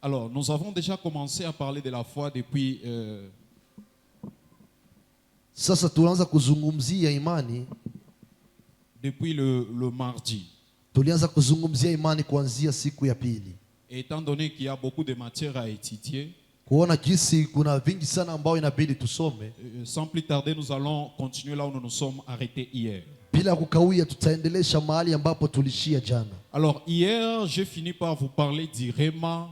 Alors, nous avons déjà commencé à parler de la foi depuis Sasa tunaanza kuzungumzia imani. Depuis le mardi. Tulianza kuzungumzia imani kuanzia siku ya pili. Et étant donné qu'il y a beaucoup de matière à étudier, Kuona kisi kuna vingi sana ambao inabidi tusome. Sans plus tarder, nous allons continuer là où nous nous sommes arrêtés hier. Bila kukawia tutaendelesha mahali ambapo tulishia jana. Alors hier, j'ai fini par vous parler du Rema.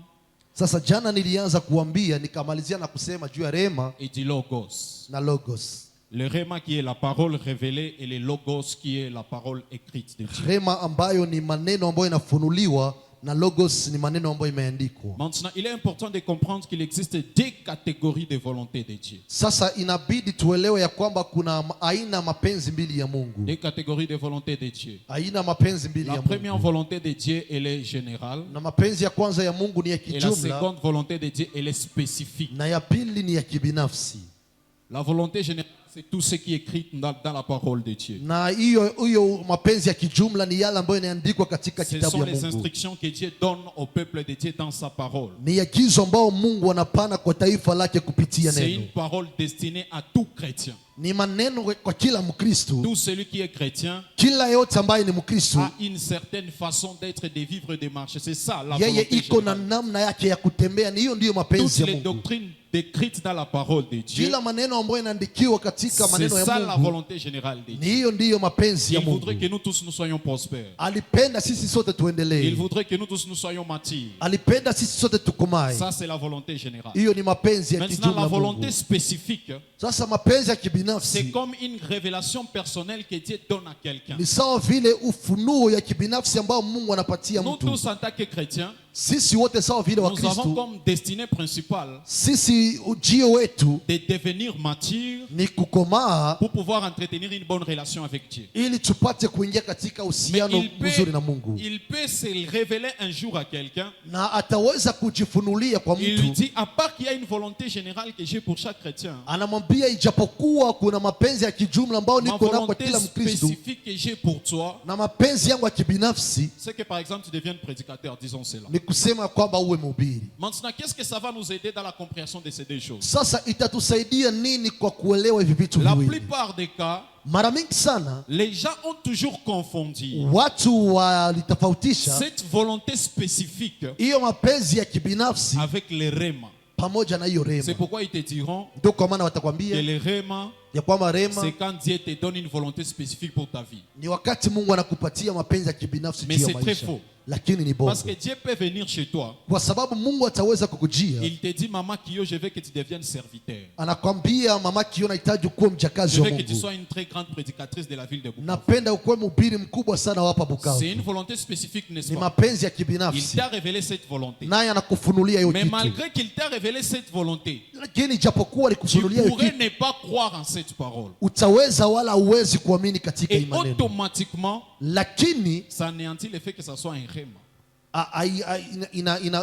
Sasa jana nilianza kuambia nikamalizia na kusema juu ya Rema et du Logos. na Logos. Le Rema qui est la parole révélée et le Logos qui est la parole écrite de Dieu. Rema ambayo ni maneno ambayo inafunuliwa na Logos ni maneno ambayo imeandikwa. Maintenant, il est important de comprendre qu'il existe deux catégories de volonté de Dieu. Sasa inabidi tuelewe ya kwamba kuna aina mapenzi mbili ya Mungu. Deux catégories de volonté de Dieu. Aina mapenzi mbili ya La Mungu. première volonté de Dieu, elle est générale. Na mapenzi ya kwanza ya Mungu ni ya Et la kijumla. seconde volonté de Dieu, elle est spécifique. Na ya pili ni ya kibinafsi. La volonté générale, c'est tout ce qui est écrit dans la parole de Dieu. Na hiyo mapenzi ya kijumla ni yale ambayo inaandikwa katika Ce kitabu sont ya les Mungu. instructions que Dieu donne au peuple de Dieu dans sa parole. Ni agizo ambao Mungu anapana kwa taifa lake kupitia C'est neno. une parole destinée à tout chrétien. Ni maneno kwa kila Mkristo. Tout celui qui est chrétien Kila yote ambaye ni Mkristo a une certaine façon d'être, de vivre, de marcher. C'est ça la yeye volonté iko na générale. namna yake ya kutembea. Ni hiyo ndiyo mapenzi Toutes ya les Mungu. doctrines décrites dans la parole de Dieu, Kila maneno ambayo inaandikiwa katika c'est maneno ça ya la Mungu volonté générale de ni Dieu. hiyo ndiyo mapenzi ya Il Mungu. voudrait que nous tous nous soyons prospères. Alipenda sisi sote Il tuendelee. voudrait que nous tous nous soyons matures. Alipenda sisi sote tukomae. Ça, c'est la volonté générale. Hiyo ni mapenzi ya Maintenant, la kijumla volonté Mungu. spécifique, Sasa mapenzi ya c'est kibinafsi comme une révélation personnelle que Dieu donne à quelqu'un. ni sawa vile ufunuo ya kibinafsi ambao Mungu anapatia Nous mtu. tous, en tant que chrétiens, Sisi wote sawa vile nous avons Wakristo, comme destinée principale sisi ujio wetu de devenir matures ni kukomaa pour pouvoir entretenir une bonne relation avec Dieu. ili tupate kuingia katika Mais uhusiano mzuri na Mungu. il peut se révéler un jour à quelqu'un. Na ataweza kujifunulia kwa Il lui mtu, dit, à part qu'il y a une volonté générale que j'ai pour chaque chrétien, anamwambia ijapokuwa kuna mapenzi ya kijumla ambayo ma niko nayo kwa volonté kila Mkristo spécifique que j'ai pour toi, na mapenzi yangu ya kibinafsi c'est que par exemple tu deviennes prédicateur, disons cela. ni kusema kwamba uwe mhubiri. Maintenant, qu'est-ce que ça va nous aider dans la compréhension de ces deux choses? Sasa itatusaidia nini kwa kuelewa hivi vitu La viwili? plupart des cas, Mara mingi sana les gens ont toujours confondu watu walitofautisha cette volonté spécifique hiyo mapenzi ya kibinafsi avec les rema. pamoja na hiyo C'est rema. pourquoi ils te diront Ndio kwa maana que watakwambia les rema, ya kwamba rema c'est quand Dieu te donne une volonté spécifique pour ta vie. ni wakati Mungu anakupatia mapenzi ya kibinafsi Mais juu ya c'est très maisha, faux. lakini ni bongo, Parce que Dieu peut venir chez toi. kwa sababu Mungu ataweza kukujia. Il te dit, maman Kyo, je veux que tu deviennes serviteur. Anakwambia mama Kio, nahitaji kuwa mjakazi Je wa veux que tu Mungu, sois une très grande prédicatrice de la ville de Bukavu. napenda ukuwe mhubiri mkubwa sana hapa C'est Bukavu. une volonté spécifique, n'est-ce Ni pas? mapenzi ya Il kibinafsi, t'a révélé cette volonté. naye anakufunulia hiyo Mais kitu, malgré qu'il t'a révélé cette volonté, lakini japokuwa tu alikufunulia hiyo pourrais kitu, ne pas croire en cette parole. utaweza wala uwezi kuamini katika hii Et maneno, automatiquement, lakini ça anéantit le fait que ça soit un rhéma.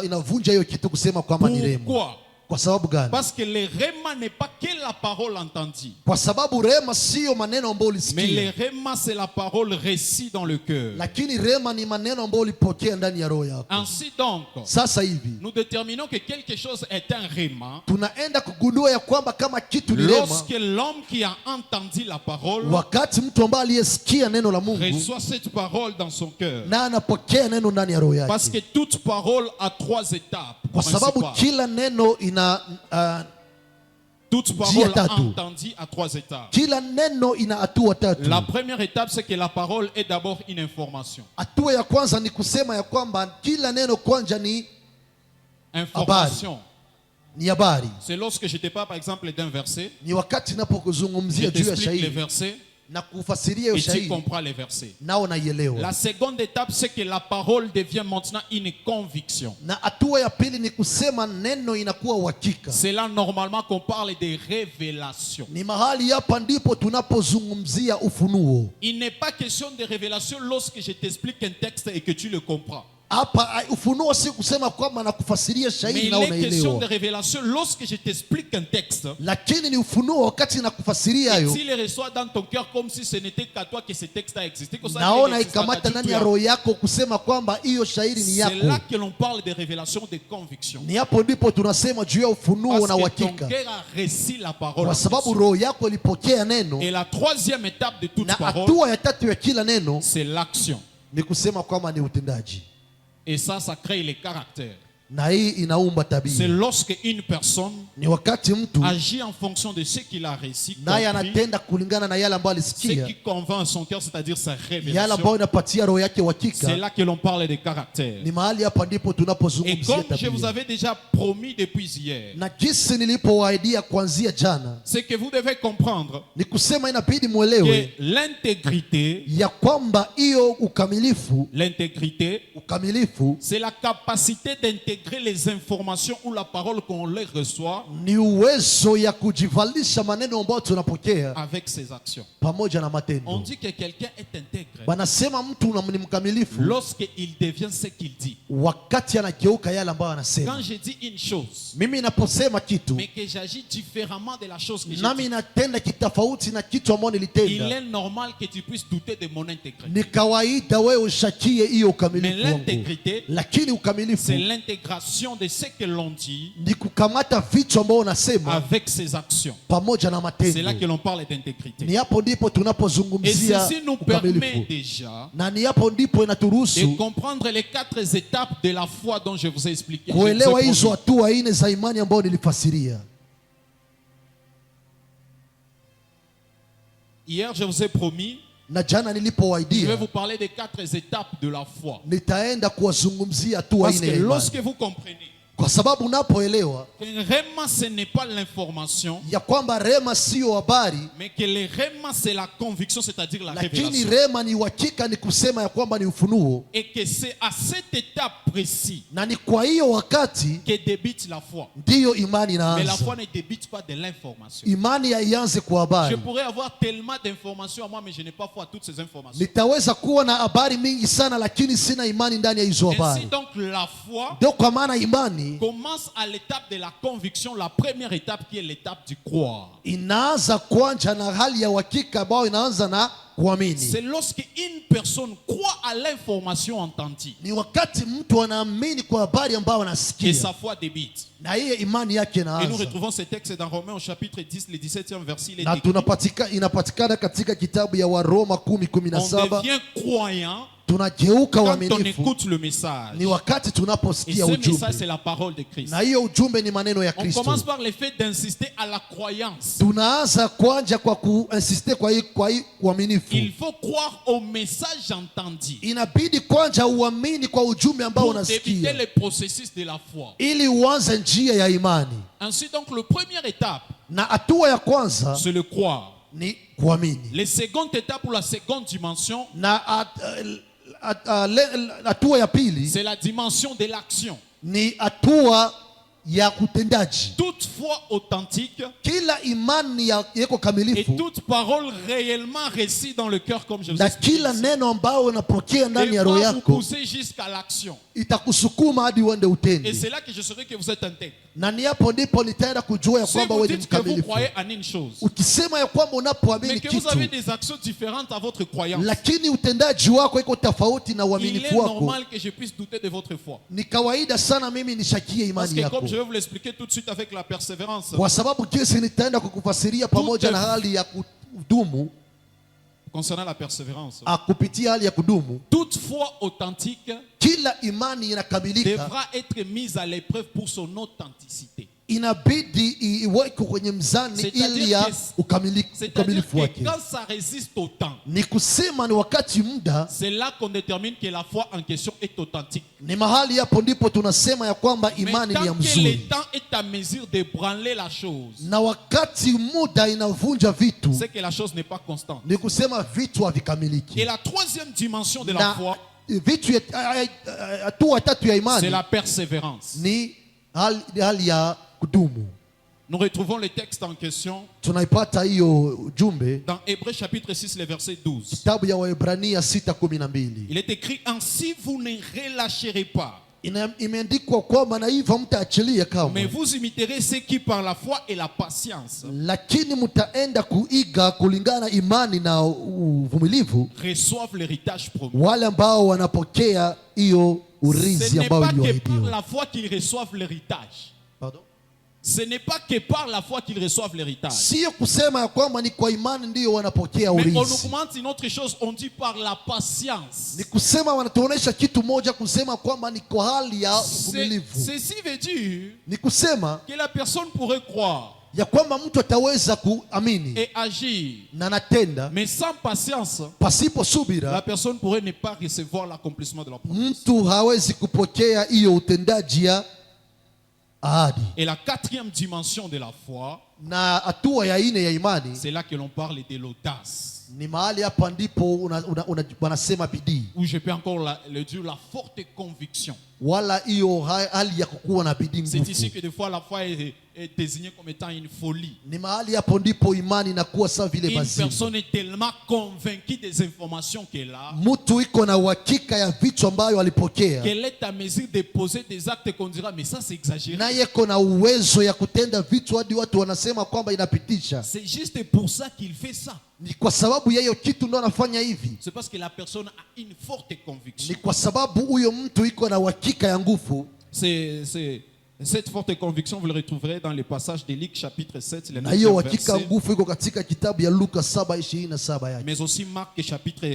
inavunja hiyo kitu kusema kwamba ni rema. Pourquoi? Kwa sababu gani? Parce que le rhéma n'est pas que la parole entendue. Kwa sababu rema sio maneno ambayo Mais le ulisikia, rhéma, c'est la parole récite dans le cœur. lakini rema ni maneno ambayo ulipokea ndani ya roho yako. Ainsi donc, Sasa hivi nous déterminons que quelque chose est un rhéma tunaenda kugundua ya kwamba kama kitu ni rema lorsque l'homme qui a entendu la parole wakati mtu ambaye aliyesikia neno la Mungu reçoit cette parole dans son cœur. na anapokea neno ndani ya roho Parce que yake, toute parole a trois étapes kwa sababu principales. kila neno Toute njia parole tatu. entendue a trois étapes. kila neno ina hatua tatu. La première étape, c'est que la parole est d'abord une information. Hatua ya kwanza ni kusema ya kwamba kila neno kwanza ni Information. habari. C'est lorsque je te parle, par exemple, d'un verset, Ni wakati je napokuzungumzia juu ya t'explique les shahidi versets na kufasiria hiyo et tu shahidi, comprends les versets. nao naielewa. La seconde étape, c'est que la parole devient maintenant une conviction. Na hatua ya pili ni kusema neno inakuwa uhakika. C'est là normalement qu'on parle de révélation. Ni mahali hapa ndipo tunapozungumzia ufunuo. Il n'est pas question de révélation lorsque je t'explique un texte et que tu le comprends. Hapa ufunuo si kusema kwamba nakufasiria Mais shahidi il na est question de unaelewa, révélation lorsque je t'explique un texte. lakini ni ufunuo wakati nakufasiria Et hayo, s'il reçoit dans ton cœur comme si ce n'était qu'à toi que ce texte a existé, que ça naona n'existe pas ikamata du ndani tout. ya roho yako kusema kwamba hiyo shahidi ni C'est là yako. que l'on parle de révélation de conviction. Ni hapo ndipo tunasema juu ya ufunuo na Parce que ton uhakika, cœur a reçu la parole. kwa sababu roho yako ilipokea neno, Et la troisième étape de toute na parole, hatua ya tatu ya kila neno c'est l'action. ni kusema kwamba ni utendaji, Et ça crée les caractères. na hii inaumba C'est tabia. lorsque une personne Ni wakati mtu agit en fonction de ce qu'il a reçu, naye compris, anatenda kulingana na yale ambayo ce alisikia, qui convainc son cœur, c'est-à-dire sa yale révélation. ambayo inapatia roho yake C'est uhakika. là que l'on parle des caractères. Ni mahali hapa ndipo Et tunapozungumzia comme je vous tabia, avais déjà promis depuis hier, na jinsi nilipowaidia kuanzia jana, c'est que vous devez comprendre ni kusema inabidi que mwelewe l'intégrité, ya kwamba hiyo ukamilifu, c'est la capacité d'intégrer les informations ou la parole qu'on les reçoit ni uwezo ya kujivalisha maneno ambayo tunapokea avec ses actions. pamoja na On matendo. dit que quelqu'un est intègre Wanasema mtu ni mkamilifu lorsqu'il devient ce qu'il dit. wakati anageuka yale ambayo Quand anasema. je dis une chose, Mimi naposema kitu mais que j'agis différemment de la chose que j'ai nami dit, natenda kitofauti na kitu ambayo il nilitenda, est normal que tu puisses douter de mon intégrité. ni kawaida wewe ushakie hiyo Mais ukamilifu wangu, l'intégrité, lakini ukamilifu c'est l'intégration de ce que l'on dit ni kukamata vitu ambao unasema avec ses actions. pamoja na C'est là que matendo. l'on parle d'intégrité. Ni hapo ndipo Et tunapozungumzia ceci nous permet ukamilifu, déjà na ni hapo ndipo de inaturuhusu comprendre les 4 étapes de la foi dont je vous ai expliqué. Je vous ai kuelewa hizo promis. hatua nne za imani ambayo nilifasiria. Hier, je vous ai promis, Na jana je vais nilipowaidia vous parler des 4 étapes de la foi. nitaenda kuwazungumzia hatua Parce nne que ya lorsque imani, vous comprenez kwa sababu unapoelewa que vraiment ce n'est pas l'information, ya kwamba rema sio habari, mais que le vraiment c'est la conviction, c'est-à-dire la lakini révélation. rema ni uhakika, ni kusema ya kwamba ni ufunuo, Et que c'est à cette étape précise na ni kwa hiyo wakati que débute la foi. ndiyo imani Mais la foi inaanza. ne débute pas de l'information. Imani haianze kwa Je habari. pourrais avoir tellement d'informations à moi, mais je n'ai pas foi à toutes ces informations. Nitaweza kuwa na habari mingi sana, lakini sina imani ndani ya hizo Ainsi habari. donc la foi Ndio kwa maana imani commence à l'étape de la conviction, la première étape qui est l'étape du croire. inaanza kwanza na hali ya uhakika ambayo inaanza na C'est kuamini. lorsque une personne croit à l'information entendue Ni wakati mtu anaamini kwa habari ambayo que anasikia, sa foi débute. na hiyo imani yake Et nous inaanza. retrouvons ce texte dans Romains au chapitre 10, le 17e verset. Il est Na écrit, inapatikana katika kitabu ya Waroma 10:17. on devient croyant Tunageuka quand on waaminifu écoute le message. ni wakati Et tunaposikia ce message, c'est ujumbe, la parole de Christ. na hiyo ujumbe ni maneno ya On Kristo. commence par le fait d'insister à la croyance. Tunaanza kwanza kwa kuinsiste kwa hii uaminifu. Il faut croire au message entendu Inabidi kwanza uamini kwa ujumbe ambao pour débuter unasikia le processus de la foi. ili uanze njia ya imani. Ainsi donc, la première étape, Na hatua ya kwanza c'est le croire. ni kuamini, La seconde étape ou la seconde dimension, na hatua ya pili c'est la dimension de l'action. ni hatua ya utendaji. Toute foi authentique Kila imani yako et kamilifu toute parole réellement reçue dans le cœur, comme je vous ai na expliqué kila ici, neno ambao unapokea ndani ya roho va vous yako pousser jusqu'à l'action. itakusukuma hadi uende Et utende, c'est là que je saurai que vous êtes intègre. na ni hapo ndipo nitaenda kujua ya Si kwamba vous wewe ni dites que vous mkamilifu. croyez en une chose, Ukisema ya kwamba mais unapoamini que vous avez kitu des actions différentes à votre croyance, lakini utendaji wako iko tofauti na il est uaminifu wako, normal que je puisse douter de votre foi. ni kawaida sana mimi nishakie Parce imani que yako, comme je vais vous l'expliquer tout de suite avec la persévérance, kwa sababu jinsi nitaenda kukufasiria pamoja na hali ya kudumu, concernant la persévérance, kupitia hali ya kudumu, toute foi authentique kila imani inakamilika, devra être mise à l'épreuve pour son authenticité. inabidi iwekwe kwenye mzani C'est-à-dire ili ya que- ukamilifu C'est-à-dire que wake. quand ça résiste au temps, Ni kusema ni wakati muda, c'est là qu'on détermine que la foi en question est authentique. ni mahali hapo ndipo tunasema ya kwamba Mais imani ni ya tant que le mzuri, temps est à mesure d'ébranler la chose, na wakati muda inavunja vitu, c'est que la chose n'est pas constante. ni kusema vitu Et havikamiliki. la troisième dimension de la Na foi, vitu hatua tatu ya c'est imani la persévérance. ni hali ya kudumu. Nous retrouvons le texte en question tunaipata hiyo ujumbe dans Hébreux chapitre 6, le verset 12. kitabu ya Waebrania 6:12. Il est écrit: ainsi vous ne relâcherez pas, Imeandikwa kwamba na hivyo mtaachilia mais kamwe, vous imiterez ceux qui par la foi et la patience lakini mtaenda kuiga kulingana na imani na uvumilivu reçoivent l'héritage promis. wale ambao wanapokea hiyo Ce urithi n'est ambao pas que par uliahidiwa. la foi qu'ils reçoivent l'héritage. Pardon? Ce n'est pas que par la foi qu'ils reçoivent l'héritage. Sio kusema ya kwamba ni kwa imani ndiyo wanapokea Mais on urithi. augmente une autre chose, on dit par la patience. Ni kusema wanatuonesha kitu moja, kusema kwamba ni kwa hali ya C'est- uvumilivu. Ceci veut dire Ni kusema que la personne pourrait croire ya kwamba mtu ataweza kuamini et agir, na natenda mais sans patience, pasipo la subira, personne pourrait ne pas recevoir l'accomplissement de la promesse. mtu hawezi kupokea hiyo utendaji ya ahadi. Et la quatrième dimension de la foi, Na hatua ya ine ya imani c'est là que l'on parle de l'audace. ni mahali hapa ndipo wanasema bidii, Ou je peux encore le dire, la forte conviction. wala hiyo hali ya kukuwa na bidii C'est ici nguvu. que des fois la foi est désignée comme étant une folie. Ni mahali hapo ndipo imani inakuwa sawa vile Une mazimu. personne est tellement convaincue des informations qu'elle a, Mtu iko na uhakika ya vitu ambayo alipokea, qu'elle est à mesure de poser des actes qu'on dira, mais ça c'est exagéré. naye iko na uwezo ya kutenda vitu hadi watu wanasema kwamba inapitisha. C'est juste pour ça qu'il fait ça. Ni kwa sababu ya hiyo kitu ndo anafanya hivi. C'est parce que la personne a une forte Ni conviction. kwa sababu huyo mtu iko na uhakika ya nguvu. Cette forte conviction, vous le retrouverez dans le passage de Luc chapitre 7, le Na hiyo 9e uhakika verset, nguvu iko katika kitabu ya Luka 7:27 yake. mais aussi Marc chapitre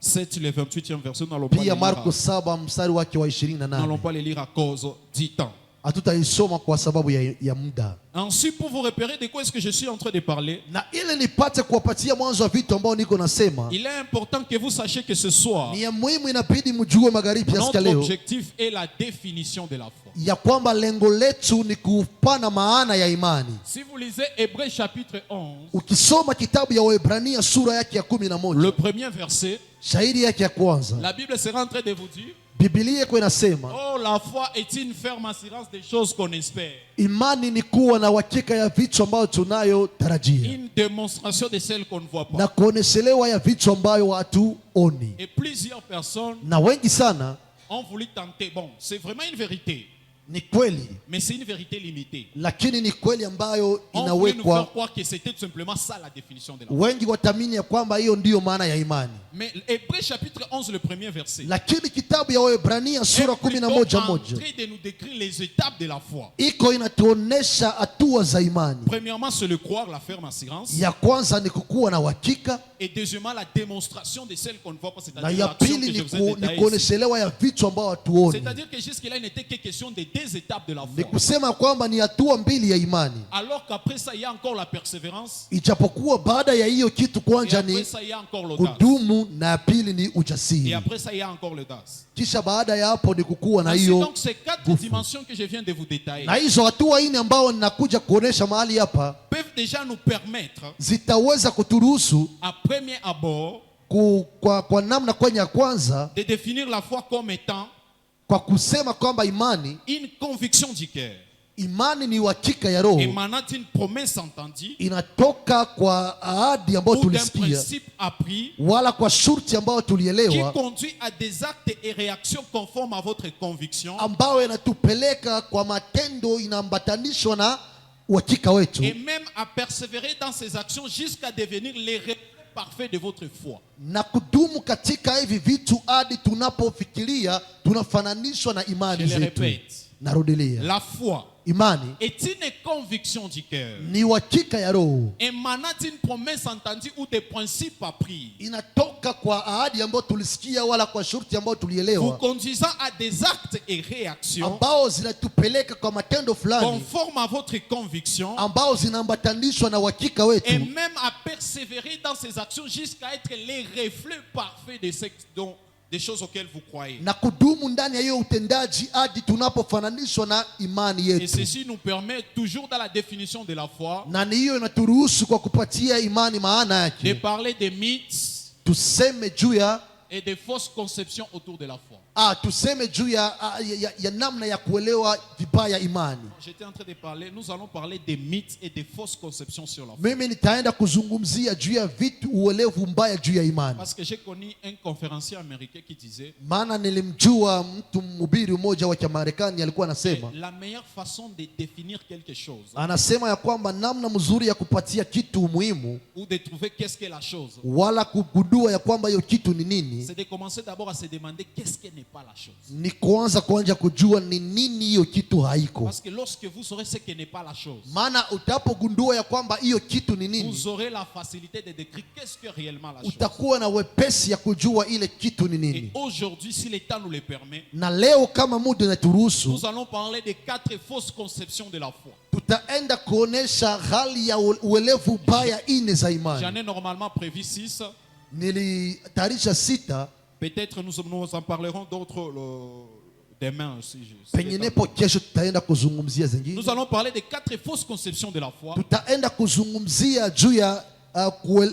7, le 28e verset. Nous n'allons pas, Pia Marko 7 mstari wake wa 28. pas les lire à cause du temps. Hatutaisoma kwa sababu ya muda. Ensuite, pour vous repérer de quoi est-ce que je suis en train de parler, Na ile nipate kuwapatia mwanzo wa vitu ambao niko nasema, il est important que vous sachiez que ce soir, ni ya muhimu, inabidi mjue magharibi ya notre leo objectif est la définition de la foi. ya kwamba lengo letu ni kupana maana ya imani. Si vous lisez Hébreux chapitre 11, Ukisoma kitabu ya Waebrania sura yake ya 11, le premier verset, shahidi yake ya kwanza, la Bible sera en train de vous dire: Biblia iko inasema oh, la foi est une ferme assurance des choses qu'on espère, imani ni kuwa na uhakika ya vitu ambayo tunayotarajia une démonstration de celles qu'on ne voit na pas. kuoneshelewa ya vitu ambayo hatuoni. Et plusieurs personnes Na wengi sana, ont voulu tenter. Bon, c'est vraiment une vérité, ni kweli, mais c'est une vérité limitée. lakini ni kweli ambayo On voulait nous faire inawekwa. croire que c'était tout simplement ça la définition de la foi. Wengi watamini ya kwamba hiyo ndiyo maana ya imani, Mais Hébreux chapitre 11, le premier verset, lakini kitabu ya Waebrania est sura plutôt 11 en train de nous décrire les étapes de la foi. iko inatuonesha hatua za imani. Premièrement, c'est le croire, la ferme assurance. Ya kwanza ni kukuwa na uhakika, Et deuxièmement, la démonstration de celles qu'on ne voit pas, na c'est-à-dire ya l'action pili que je ni vous ai détaillée ici. kuoneshelewa ya vitu ambao hatuoni. C'est-à-dire que jusque-là, il n'était que question des deux étapes de la Ni foi. kusema kwamba ni hatua mbili ya imani, Alors qu'après ça, il y a encore la persévérance. ijapokuwa baada ya hiyo kitu Et kwanza après ni ça, il y a encore l'audace. kudumu, na ya pili ni Et ujasiri, après ça, il y a encore l'audace. kisha baada ya hapo ni kukuwa na Ainsi, hiyo. donc, ces quatre nguvu. dimensions que je viens de vous détailler Na hizo hatua ine ambao ninakuja kuonesha mahali hapa peuvent déjà nous permettre, zitaweza kuturuhusu à premier abord, kwa namna kwenye ya kwanza, de définir la foi comme étant kwa kusema kwamba imani une conviction du cœur, imani ni uhakika ya roho, émanant d'une promesse entendue inatoka kwa ahadi ambayo ou d'un tulisikia, principe appris wala kwa shurti ambayo qui tulielewa, conduit à des actes et réactions conformes à votre conviction ambayo inatupeleka kwa matendo inaambatanishwa na uhakika wetu, et même à persévérer dans ces actions jusqu'à devenir les reflets parfaits de votre foi. na kudumu katika hivi vitu hadi tunapofikiria tunafananishwa na Je imani le zetu. répète, Narudilia, la foi imani est une conviction du cœur, ni uhakika ya roho, émanant d'une promesse entendue ou des principes appris, inatoka kwa ahadi ambayo tulisikia wala kwa shurti ambayo vous tulielewa, conduisant à des actes et réactions ambao zinatupeleka kwa matendo fulani conformes à votre conviction ambao zinaambatanishwa na uhakika et wetu, même à persévérer dans ces actions jusqu'à être les reflets parfaits des choses auxquelles vous croyez. na kudumu ndani ya hiyo utendaji hadi tunapofananishwa na imani Et yetu. ceci nous permet, toujours dans la définition de la foi, Na ni hiyo inaturuhusu kwa kupatia imani maana de yake, parler des mythes tuseme juu ya et des fausses conceptions autour de la foi. tuseme juu ya namna ya kuelewa vibaya imani. J'étais en train de parler, nous allons parler des mythes et des fausses conceptions sur la foi. Mimi nitaenda kuzungumzia juu ya vitu uelevu mbaya juu ya imani. Parce que j'ai connu un conférencier américain qui disait, Maana nilimjua mtu mhubiri mmoja wa Kimarekani alikuwa anasema, la meilleure façon de définir quelque chose, anasema ya kwamba namna mzuri ya kupatia kitu muhimu ou de trouver qu'est-ce qu'est la chose, wala kugundua ya kwamba hiyo kitu ni nini, c'est de commencer d'abord à se demander qu'est-ce qui n'est pas la chose. ni kuanza kujua ni nini hiyo kitu haiko. Parce que lorsque vous saurez ce qui n'est pas la chose, Maana utapogundua ya kwamba hiyo kitu ni nini, vous aurez la facilité de décrire qu'est-ce que réellement la chose. utakuwa na wepesi ya kujua ile kitu ni Et nini. aujourd'hui, si le temps nous le permet, Na leo kama muda unaturuhusu, nous allons parler des 4 fausses conceptions de la foi. tutaenda kuonesha hali ya uelevu baya ine za J'en imani. ai normalement prévu 6. Nilitayarisha 6, Peut-être nous en parlerons d'autres demain aussi. penginepo kesho tutaenda kuzungumzia zingine. Nous allons parler des 4 fausses conceptions de la foi. Tutaenda kuzungumzia juu ya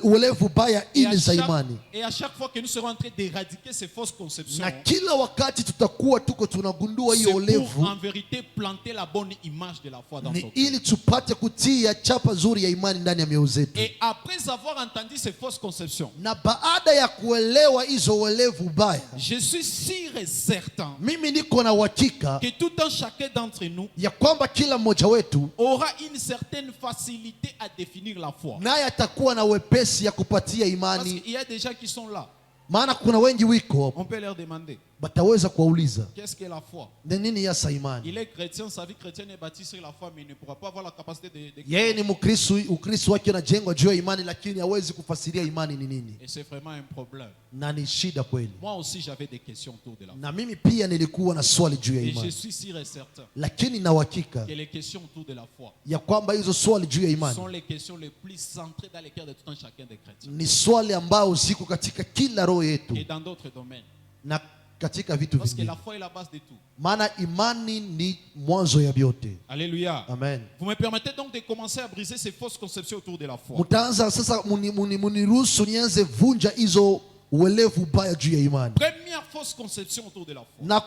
uelevu baya ine za imani. Et à chaque fois que nous serons en train d'éradiquer ces fausses conceptions, Na kila wakati tutakuwa tuko tunagundua c'est hiyo pour uelevu, en vérité planter la bonne image de la foi dans ni ton cœur. ili tupate kutia chapa zuri ya imani ndani ya mioyo zetu. Et après avoir entendu ces fausses conceptions, Na baada ya kuelewa hizo uelevu baya, je suis sûr et certain mimi niko na uhakika que tout un chacun d'entre nous ya kwamba kila mmoja wetu aura une certaine facilité à définir la foi. naye atakuwa na wepesi ya kupatia Parce imani. qu'il y a des gens qui sont là. Maana kuna wengi wiko On peut leur demander, bataweza kuwauliza qu'est-ce qu'est la foi? ni nini yasa imani. Il est chrétien, sa vie chrétienne est bâtie sur la foi, mais il ne pourra pas avoir la capacité de... Yeye ni Mkristo, Ukristo wake unajengwa juu ya imani, lakini hawezi kufasiria imani ni nini, Et c'est vraiment un problème. na ni shida kweli. Moi aussi, j'avais des questions autour de la foi. Na mimi pia nilikuwa na swali juu ya Et je imani, suis sûr et certain lakini na uhakika que les questions autour de la foi ya kwamba hizo swali juu ya imani sont les questions les plus centrées dans les cœurs de tout un chacun des chrétiens. ni swali ambao ziko katika kila roho yetu Et dans d'autres domaines. na katika vitu Parce que vingine, la foi est la base de tout. maana imani ni mwanzo ya vyote. Alléluia. Amen. Vous me permettez donc de commencer à briser ces fausses conceptions autour de la foi. Mtaanza sasa, muniruhusu nianze vunja hizo uelevu mbaya juu ya imani Première fausse conception autour de la foi. na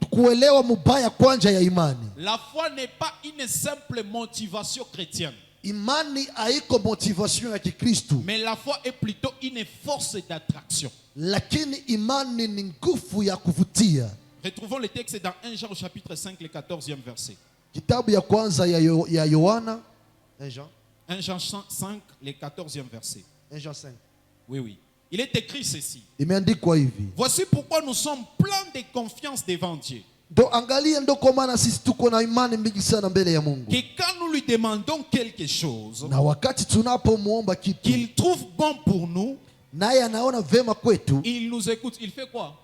kuelewa mubaya kwanja ya imani. La foi n'est pas une simple motivation chrétienne, Imani haiko motivation ya Kikristo, mais la foi est plutôt une force d'attraction. lakini imani ni nguvu ya kuvutia. Retrouvons le texte dans 1 Jean au chapitre 5, le 14e verset. Kitabu ya kwanza ya Yohana 1 Jean 1 Jean 5, le 14e verset. 1 Jean 5. Oui, oui. Il est écrit ceci. Imeandikwa hivi. Voici pourquoi nous sommes pleins de confiance devant Dieu. Ndo angalia, ndo kwa maana sisi tuko na imani mingi sana mbele ya Mungu. Que quand nous lui demandons quelque chose, Na wakati tunapomuomba kitu, qu'il trouve bon pour nous, naye anaona vema kwetu, il nous écoute. Il fait quoi?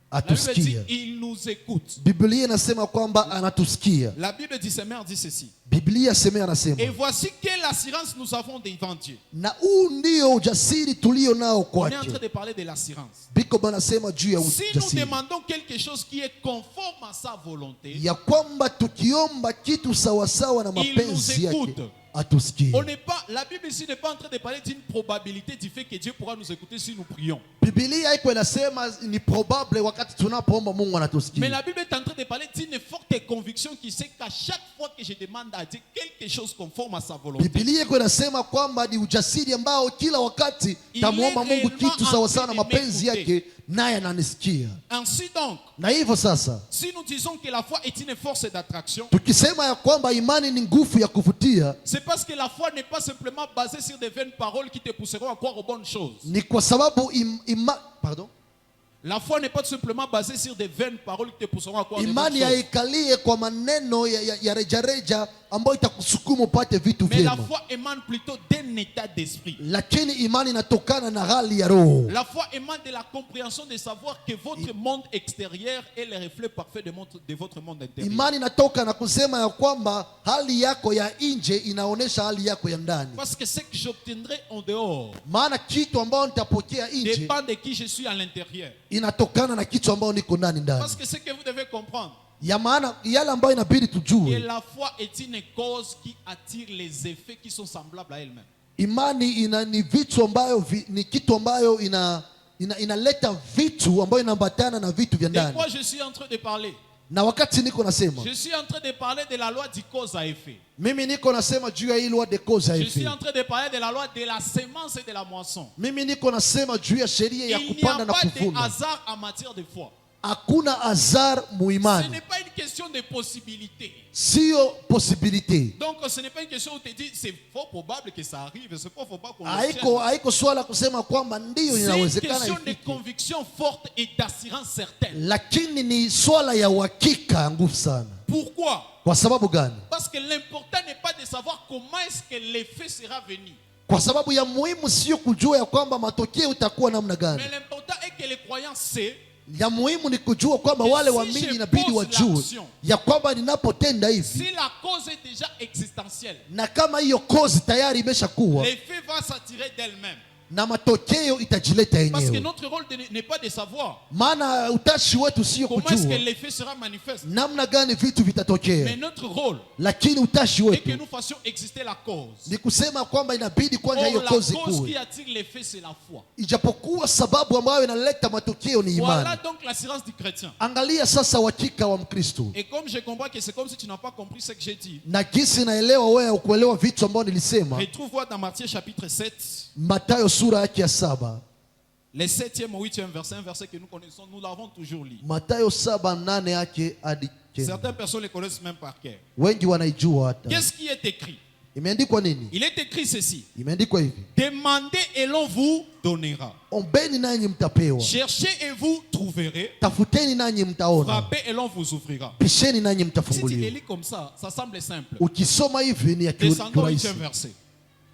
La Bible dit, atusikia. il nous écoute. Biblia inasema kwamba anatusikia. La Bible dit, Seigneur dit ceci. Biblia semea anasema, Et voici quelle assurance nous avons devant Dieu. na huu ndio ujasiri tulio nao On est en kwake. train de parler de l'assurance. Biko banasema juu ya Si nous ujasiri demandons quelque chose qui est conforme à sa volonté, ya kwamba tukiomba kitu sawasawa na mapenzi yake écoute. atusikie. on n'est pas, la Bible ici n'est pas en train de parler d'une probabilité du fait que Dieu pourra nous écouter si nous prions. Biblia iko inasema ni probable wakati tunapoomba Mungu Mais anatusikia. la Bible est en train de parler d'une forte conviction qui sait qu'à chaque fois que je demande à Dieu quelque chose conforme à sa volonté, Biblia iko inasema kwamba ni ujasiri ambao kila wakati tamuomba Mungu kitu sawasawa na mapenzi yake, naye ananisikia. ainsi donc, Na hivyo sasa, si nous disons que la foi est une force d'attraction, tukisema ya kwamba imani ni nguvu ya kuvutia, c'est parce que la foi n'est pas simplement basée sur des vaines paroles qui te pousseront à croire aux bonnes choses. ni kwa sababu pardon, La foi n'est pas simplement basée sur des vaines paroles qui te pousseront à croire aux bonnes imani choses. haikalie kwa maneno ya rejareja ambayo itakusukuma upate vitu Mais la vyema, foi émane plutôt d'un état d'esprit. lakini imani inatokana na hali ya roho. La foi émane de la compréhension de savoir que votre monde extérieur est le reflet parfait de votre monde intérieur. Imani inatoka na kusema ya kwamba hali yako ya nje inaonesha hali yako ya ndani, Parce que ce que j'obtiendrai en dehors maana kitu ambayo nitapokea nje dépend de qui je suis à l'intérieur. inatokana na kitu ambayo niko ndani Parce ndani. que ce que vous devez comprendre, Ya maana yale ambayo inabidi que tujue, la foi est une cause qui attire les effets qui sont semblables à elle-même. imani ni vitu ambayo ni kitu ambayo inaleta vitu ambayo inaambatana na vitu vya De ndani. quoi je suis en train de parler? Na wakati niko nasema, je suis en train de parler de la loi du cause à effet. mimi niko nasema juu ya hii loi de cause à Je effet. suis en train de parler de la loi de la semence et de la moisson. Mimi niko nasema juu ya sheria ya Il n'y a kupanda na pas de kuvuna. hasard en matière de foi. Hakuna hasard Ce muimani, n'est pas une question de possibilité. sio possibilité. Donc ce n'est pas une question où tu te dis c'est fort probable que ça arrive, c'est pas faut pas qu'on le Haiko swala kusema kwamba ndiyo C'est une inawezekana question de ifike, conviction forte et d'assurance certaine. lakini ni swala ya uhakika ya nguvu sana. Pourquoi? Kwa sababu gani? Parce que l'important n'est pas de savoir comment est-ce que l'effet sera venu. Kwa sababu ya muhimu sio kujua ya kwamba matokeo itakuwa namna gani. Mais l'important est que les croyants savent. Ya muhimu ni kujua kwamba wale waamini inabidi wajue ya kwamba ninapotenda hivi, Si la cause est déjà existentielle, na kama hiyo kozi tayari imeshakuwa, l'effet va s'attirer d'elle-même. na matokeo itajileta Parce que yenyewe. notre rôle n'est pas de savoir Maana utashi wetu sio comment est-ce que kujua l'effet sera manifeste. namna gani vitu Mais vitatokea, notre rôle lakini utashi est que wetu nous fassions exister la cause. ni kusema kwamba inabidi kwanza Or, hiyo la kozi cause qui kuwe, attire l'effet, c'est la foi. ijapokuwa sababu ambayo inaleta matokeo ni Voilà imani. donc l'assurance du chrétien. Angalia sasa uhakika wa Mkristo, Et comme je comprends que c'est comme si tu n'as pas compris ce que j'ai dit, na jinsi naelewa wewe ukuelewa vitu ambavyo nilisema. retrouve-moi dans Matthieu chapitre 7, Mathayo sura yake ya 7, les 7e au 8e verset, un verset que nous connaissons, nous l'avons toujours lu. Mathayo 7:8 yake hadi 10. Certaines personnes le connaissent même par cœur. Wengi wanaijua hata. Qu'est-ce qui est écrit? Imeandikwa nini? Il est écrit ceci: Imeandikwa hivi: demandez et l'on vous donnera. ombeni nanyi mtapewa, Cherchez et vous trouverez. tafuteni nanyi mtaona, Frappez et l'on vous ouvrira. pisheni nanyi Si tu le mtafunguliwa. lis comme ça semble simple. Ukisoma hivi ni ya Descendons au kirahisi. 8e verset.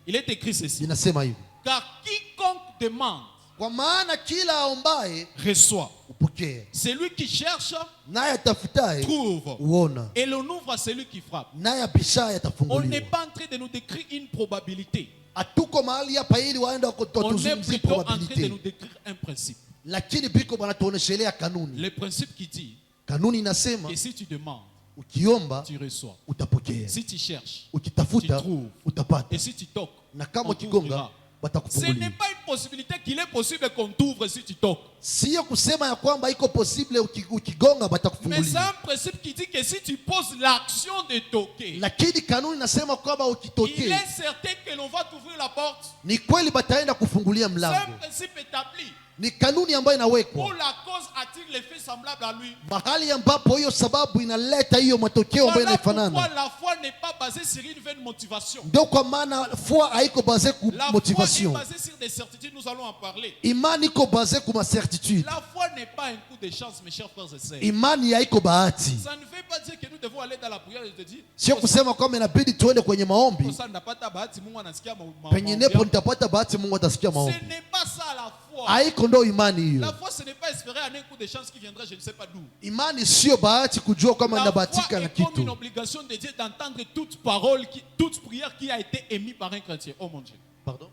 Il est écrit ceci: Inasema hivi: car quiconque demande kwa maana kila aombaye reçoit. upokea, Celui qui cherche naye atafutaye trouve. uona, Et l'on ouvre à celui qui frappe. naye apishaye On n'est atafunguliwa. pas en train de nous décrire une probabilité. Hatuko mahali hapa ili waende On est wakutuzungumzie plutôt en train de probability, nous décrire un principe. lakini biko banatuoneshelea kanuni. Le principe qui dit Kanuni inasema que si tu demandes, ukiomba tu reçois. utapokea, Si tu cherches, ukitafuta tu trouves. utapata, Et si tu toques, na kama on ukigonga t'ouvrira. Ce n'est watakufungulia. pas une possibilité qu'il est possible qu'on t'ouvre si tu toques. Sio kusema ya kwamba iko possible ukigonga Mais c'est batakufungulia, un principe qui dit que si tu poses l'action de toquer, lakini kanuni inasema kwamba il ukitokea est certain que l'on va t'ouvrir la porte. ni kweli bataenda kufungulia C'est un mlango. principe établi. Ni kanuni ambayo Où inawekwa la cause attire l'effet semblable à lui. mahali ambapo hiyo sababu inaleta hiyo matokeo ambayo Voilà pourquoi inafanana. la foi n'est pas basée sur une vaine motivation. Ndio kwa maana foi haiko basé ku La foi est motivation, basée sur des certitudes, nous allons en parler. imani iko basé ku macertitude. La foi n'est pas un coup de chance, mes chers frères et sœurs. Imani haiko bahati, Ça ne veut pas dire que nous devons aller dans la prière et te dire, sio kusema kwamba inabidi tuende kwenye maombi ça n'a pas ta bahati, Mungu anasikia penginepo maombi. nitapata bahati, Mungu atasikia Ce maombi. n'est pas ça la foi. Haiko ndo imani hiyo. La foi, ce n'est pas espérer un coup de chance qui viendra, je ne sais pas d'où. Imani sio bahati kujua kama La foi ninabahatika na est comme une kitu. obligation de Dieu d'entendre toute parole, toute prière qui a été émise par un chrétien. Oh mon Dieu. Pardon?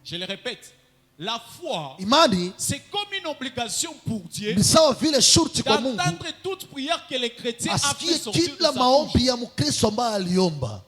Je le répète. La foi, Imani c'est comme une obligation pour Dieu ni sawa vile shurti kwa Mungu d'entendre toute prière que les chrétiens a fait asikie sortir de kila sa maombi bouche. ya Mkristo ambaye aliomba,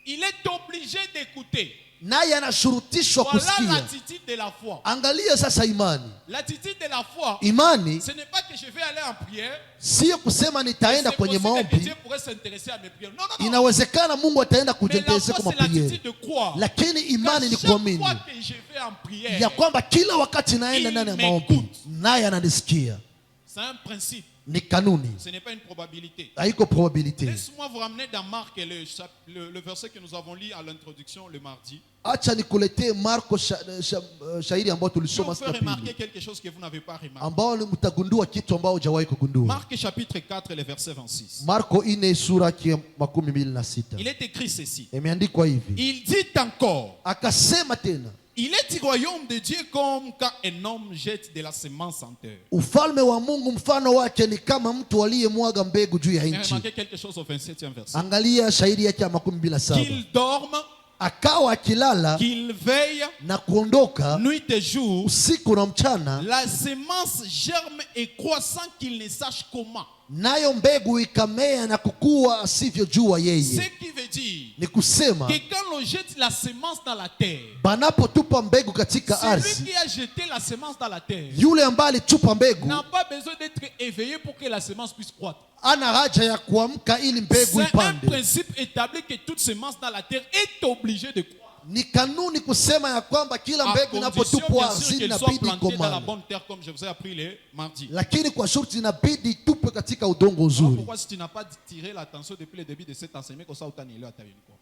Il est obligé d'écouter. naye anashurutishwa Voilà kusikia. l'attitude de la foi. Angalia sasa imani. L'attitude de la foi, Imani ce n'est pas que je vais aller en prière. sio kusema nitaenda C'est kwenye possible que maombi. Dieu pourrait s'intéresser à mes prières. Non, non, non. Inawezekana Mungu ataenda Mais la kujiinteresa foi, kwa c'est l'attitude mapriere, de croire. lakini imani ni Chaque fois kuamini que je vais en prière, ya kwamba kila wakati naenda Il ndani ya m'écoute. maombi naye ananisikia. c'est un principe. Ni kanuni, Ce n'est pas une probabilité. haiko probability. Laisse-moi vous ramener dans Marc, le verset que nous avons lu à l'introduction le mardi. Acha nikuletee Marko shahidi ambao Je vais tulisoma vous siku faire ya remarquer pili, quelque chose que vous n'avez pas remarqué. ambao mtagundua kitu ambao hujawahi kugundua. Marc chapitre 4, le verset 26. Marko 4 sura ya 26 Il est écrit ceci. imeandikwa hivi, Il dit encore, akasema tena, il est du royaume de Dieu comme quand un homme jette de la semence en terre. ufalme wa Mungu mfano wake ni kama mtu aliyemwaga mbegu juu ya J'ai nchi. remarqué quelque chose au 27e verset. Angalia shahidi yake ya 27, Qu'il dorme, akawa akilala qu'il veille, na kuondoka nuit et jour, usiku na mchana, la semence germe et croît sans qu'il ne sache comment. nayo mbegu ikamea na kukua asivyojua Ce yeye. qui veut dire ni kusema que quand on jette la semence dans la terre, banapotupa mbegu katika celui ardhi, qui a jeté la semence dans la terre yule ambaye alitupa mbegu n'a pas besoin d'être éveillé pour que la semence puisse croître. ana haja ya kuamka ili mbegu C'est un ipande. principe établi que toute semence dans la terre est obligée de croître. Ni kanuni kusema ya kwamba kila À mbegu condition, inapotupwa bien sûr, ardhini qu'elle soit inabidi plantée dans la ikomane, bonne terre, comme je vous ai appris le mardi. lakini kwa shurti inabidi itupwe katika udongo Alors, nzuri. pourquoi si tu n'as pas tiré l'attention depuis le début de cet enseignement, comme ça, autant y aller à ta vie, quoi.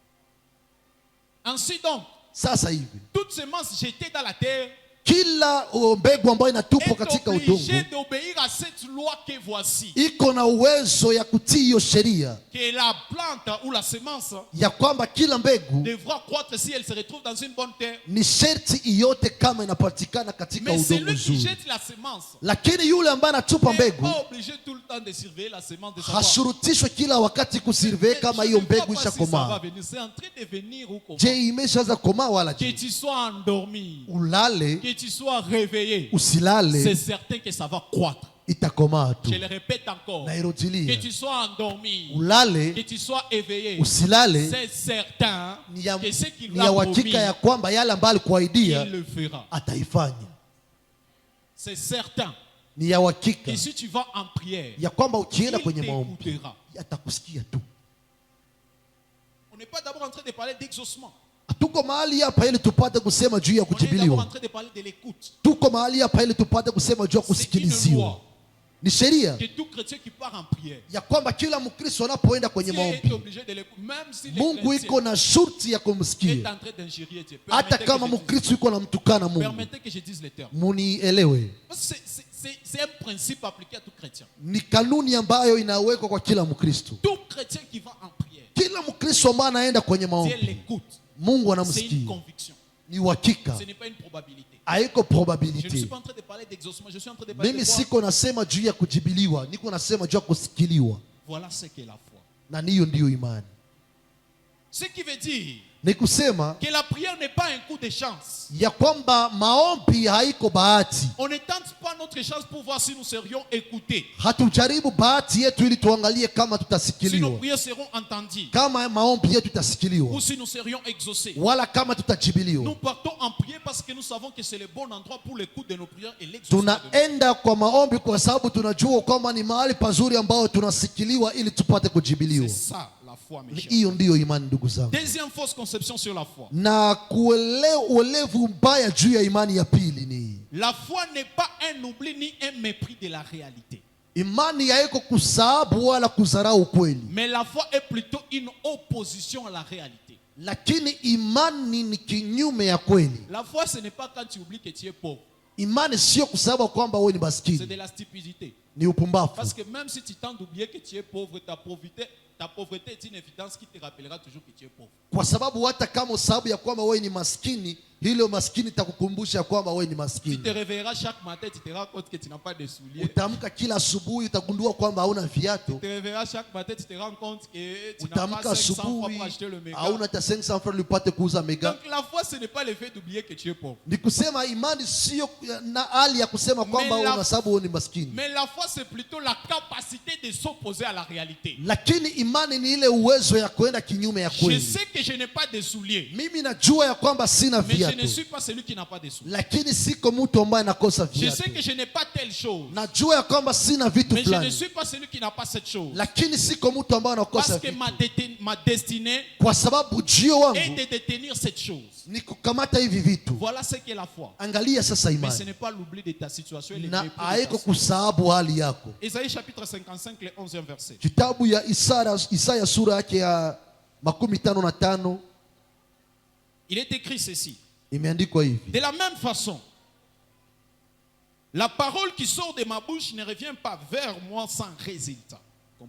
Ainsi donc, Sasa hivi toute semence jetée dans la terre kila mbegu ambayo inatupwa est katika udongo obligée d'obéir à cette loi que voici. iko na uwezo ya kutii hiyo sheria Que la plante ou la semence ya kwamba kila mbegu devra croître si elle se retrouve dans une bonne terre. ni sherti iyote kama inapatikana katika Mais udongo celui qui nzuri, jette la semence lakini yule ambaye anatupa n'est mbegu pas obligé tout le temps de surveiller la semence de savoir. hashurutishwe kila wakati kusurvey kama Je hiyo ne vois mbegu pas si ça va ishakomaa. venir. C'est en train de venir ou comment? Je, imeshaanza komaa wala Que je? tu sois endormi, Ulale que tu sois réveillé, c'est usilale, certain que ça va croître. itakomaa Je tu. le répète encore. Que Nairudilia, tu sois endormi, que ulale tu sois éveillé, usilale, c'est certain ni ya que ce qu'il ni a ya promis, uhakika ya kwamba yale ambayo il alikuahidia le fera. ataifanya. C'est certain Ni ya uhakika que si tu vas en prière, ya kwamba il ukienda kwenye maombi t'écoutera. atakusikia tu. On n'est pas d'abord en train de parler d'exaucement. Tuko mahali hapa ili tupate kusema juu ya On est d'abord en kujibiliwa. train de parler de l'écoute. Tuko mahali hapa ili tupate kusema juu ya C'est une kusikiliziwa. loi Ni sheria que tout chrétien qui part en prière, ya kwamba kila Mkristo anapoenda kwenye Dieu est maombi, obligé de l'écouter. Même si le Mungu chrétien iko na shurti ya est kumsikia, en train d'injurier Dieu. hata Permettez kama que je dise- Mkristo iko namtukana Mungu. permettez que je dise les termes. Munielewe, Parce que c'est un principe appliqué à tout chrétien. ni kanuni ambayo inawekwa kwa kila Mkristo. Tout chrétien qui va en prière, Kila Mkristo ambaye anaenda kwenye Dieu maombi, l'écoute. Mungu C'est une anamsikia. conviction. Ni uhakika, Ce n'est pas une probabilité. haiko Je ne suis probability. pas en train de parler d'exaucement. Je suis en train de parler Mimi de quoi? siko nasema juu ya kujibiliwa, niko nasema juu ya kusikiliwa, Voilà ce qu'est la foi. na niyo ndiyo imani. Ce qui veut dire Ni kusema que la prière n'est pas un coup de chance. ya kwamba maombi haiko bahati. On ne tente pas notre chance pour voir si nous serions écoutés, Hatujaribu bahati yetu ili tuangalie kama si nos tutasikiliwa, prières seront entendues kama maombi yetu ou itasikiliwa, si nous serions exaucés. wala kama tutajibiliwa. Nous partons en prière parce que nous savons que c'est le bon endroit pour l'écoute de nos prières et l'exaucement de nos prières. Tunaenda kwa maombi kwa sababu tunajua kwamba ni mahali pazuri ambao tunasikiliwa ili tupate kujibiliwa. C'est ça la foi, mes chers. Hiyo ndiyo imani, ndugu zangu. Deuxième fausse conception sur la foi. Na uelevu mbaya juu ya imani ya pili ni La foi n'est pas un oubli ni un mépris de la réalité. imani haiko kusahabu wala kudharau kweli, Mais la foi est plutôt une opposition à la réalité. lakini imani ni kinyume ya kweli. La foi, ce n'est pas quand tu oublies que tu es pauvre. Imani sio kusema kwamba wewe ni C'est maskini, de la stupidité. ni upumbavu. Parce que même si tu tentes d'oublier que tu es pauvre, ta pauvreté est une évidence qui te rappellera toujours que tu es pauvre. Kwa sababu hata kama sababu ya kwamba wewe ni maskini, hilo maskini itakukumbusha kwamba wewe ni Tu te maskini. réveilleras chaque matin, tu te rends compte que tu n'as pas de souliers. Utaamka kila asubuhi utagundua kwamba hauna viatu. Tu te réveilleras chaque matin, tu te rends compte que tu n'as Utaamka pas 500 francs asubuhi pour acheter le méga. hauna hata 500 francs upate kuuza mega. Donc la foi, ce n'est pas le fait d'oublier que tu es pauvre. Ni kusema imani sio na hali ya kusema kwamba Mais la- una sababu wewe ni maskini, Mais la foi, c'est plutôt la capacité de s'opposer à la réalité. lakini imani ni ile uwezo ya kwenda kinyume ya Je kweli. sais que je n'ai pas de souliers, Mimi najua ya kwamba sina mais je ne viatu, suis pas celui qui n'a pas de souliers. lakini siko mtu ambaye nakosa Je sais viatu. que je n'ai pas telle chose, Najua ya kwamba sina vitu mais je ne fulani, suis pas celui qui n'a pas cette chose. lakini siko mtu ambaye anakosa Parce que vitu, ma destinée kwa sababu jio est wangu de détenir cette chose. ni kukamata hivi vitu. Voilà ce qu'est la foi. Angalia sasa Mais ce imani, n'est pas l'oubli de ta situation et le na mépris de ta haiko situation. kusahabu hali yako. Isaïe chapitre 55, le 11e verset. Kitabu ya Isaya sura yake ya 55 Il est écrit ceci. imeandikwa hivi: De la même façon, la parole qui sort de ma bouche ne revient pas vers moi sans résultat.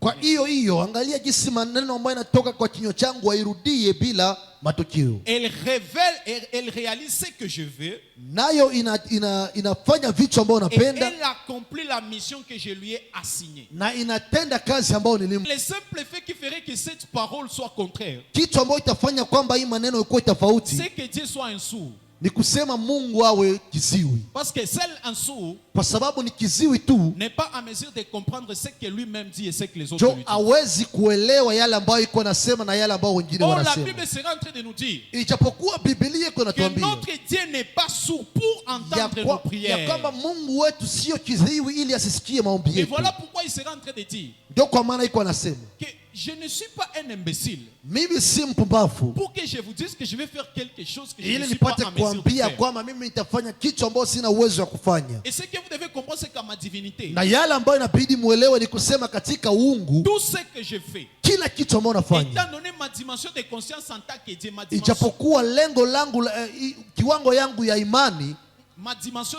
kwa Comprenez? hiyo angalia jinsi maneno ambayo yanatoka kwa kinywa changu hairudie bila matokeo, Elle révèle, elle réalise ce que je veux nayo inafanya vitu ambavyo et napenda elle accomplit la mission que je lui ai assignée. na inatenda kazi ambayo nilimpa. Le simple fait qui ferait que cette parole soit contraire, Kitu ambacho itafanya kwamba hii maneno ikuwe tofauti c'est que Dieu soit un sourd. ni kusema Mungu awe kiziwi. Parce que seul un sourd Kwa sababu ni kiziwi tu n'est pas en mesure de comprendre ce que lui-même dit et ce que les autres jo lui disent. hawezi kuelewa yale ambayo iko nasema na yale ambayo wengine Or, la wanasema. Bible sera en train de nous dire Ijapokuwa Biblia iko que natuambia notre Dieu n'est pas sourd pour entendre nos ya prières. kwamba Mungu wetu sio kiziwi ili asisikie maombi Et yetu. voilà pourquoi il sera en train de dire Ndio kwa maana iko anasema, que je ne suis pas un imbécile mimi si mpumbavu pour que je vous dise que je vais faire quelque chose que je ili ne suis pas nipate en mesure de kuambia faire. kwamba mimi nitafanya kitu ambacho sina uwezo wa kufanya. Et ce que vous devez comprendre, c'est qu'à ma divinité, Na yale ambayo inabidi muelewe ni kusema katika uungu tout ce que je fais, kila kitu ambacho nafanya, étant donné ma dimension de conscience en tant que Dieu, ma dimension ijapokuwa lengo langu kiwango yangu ya imani,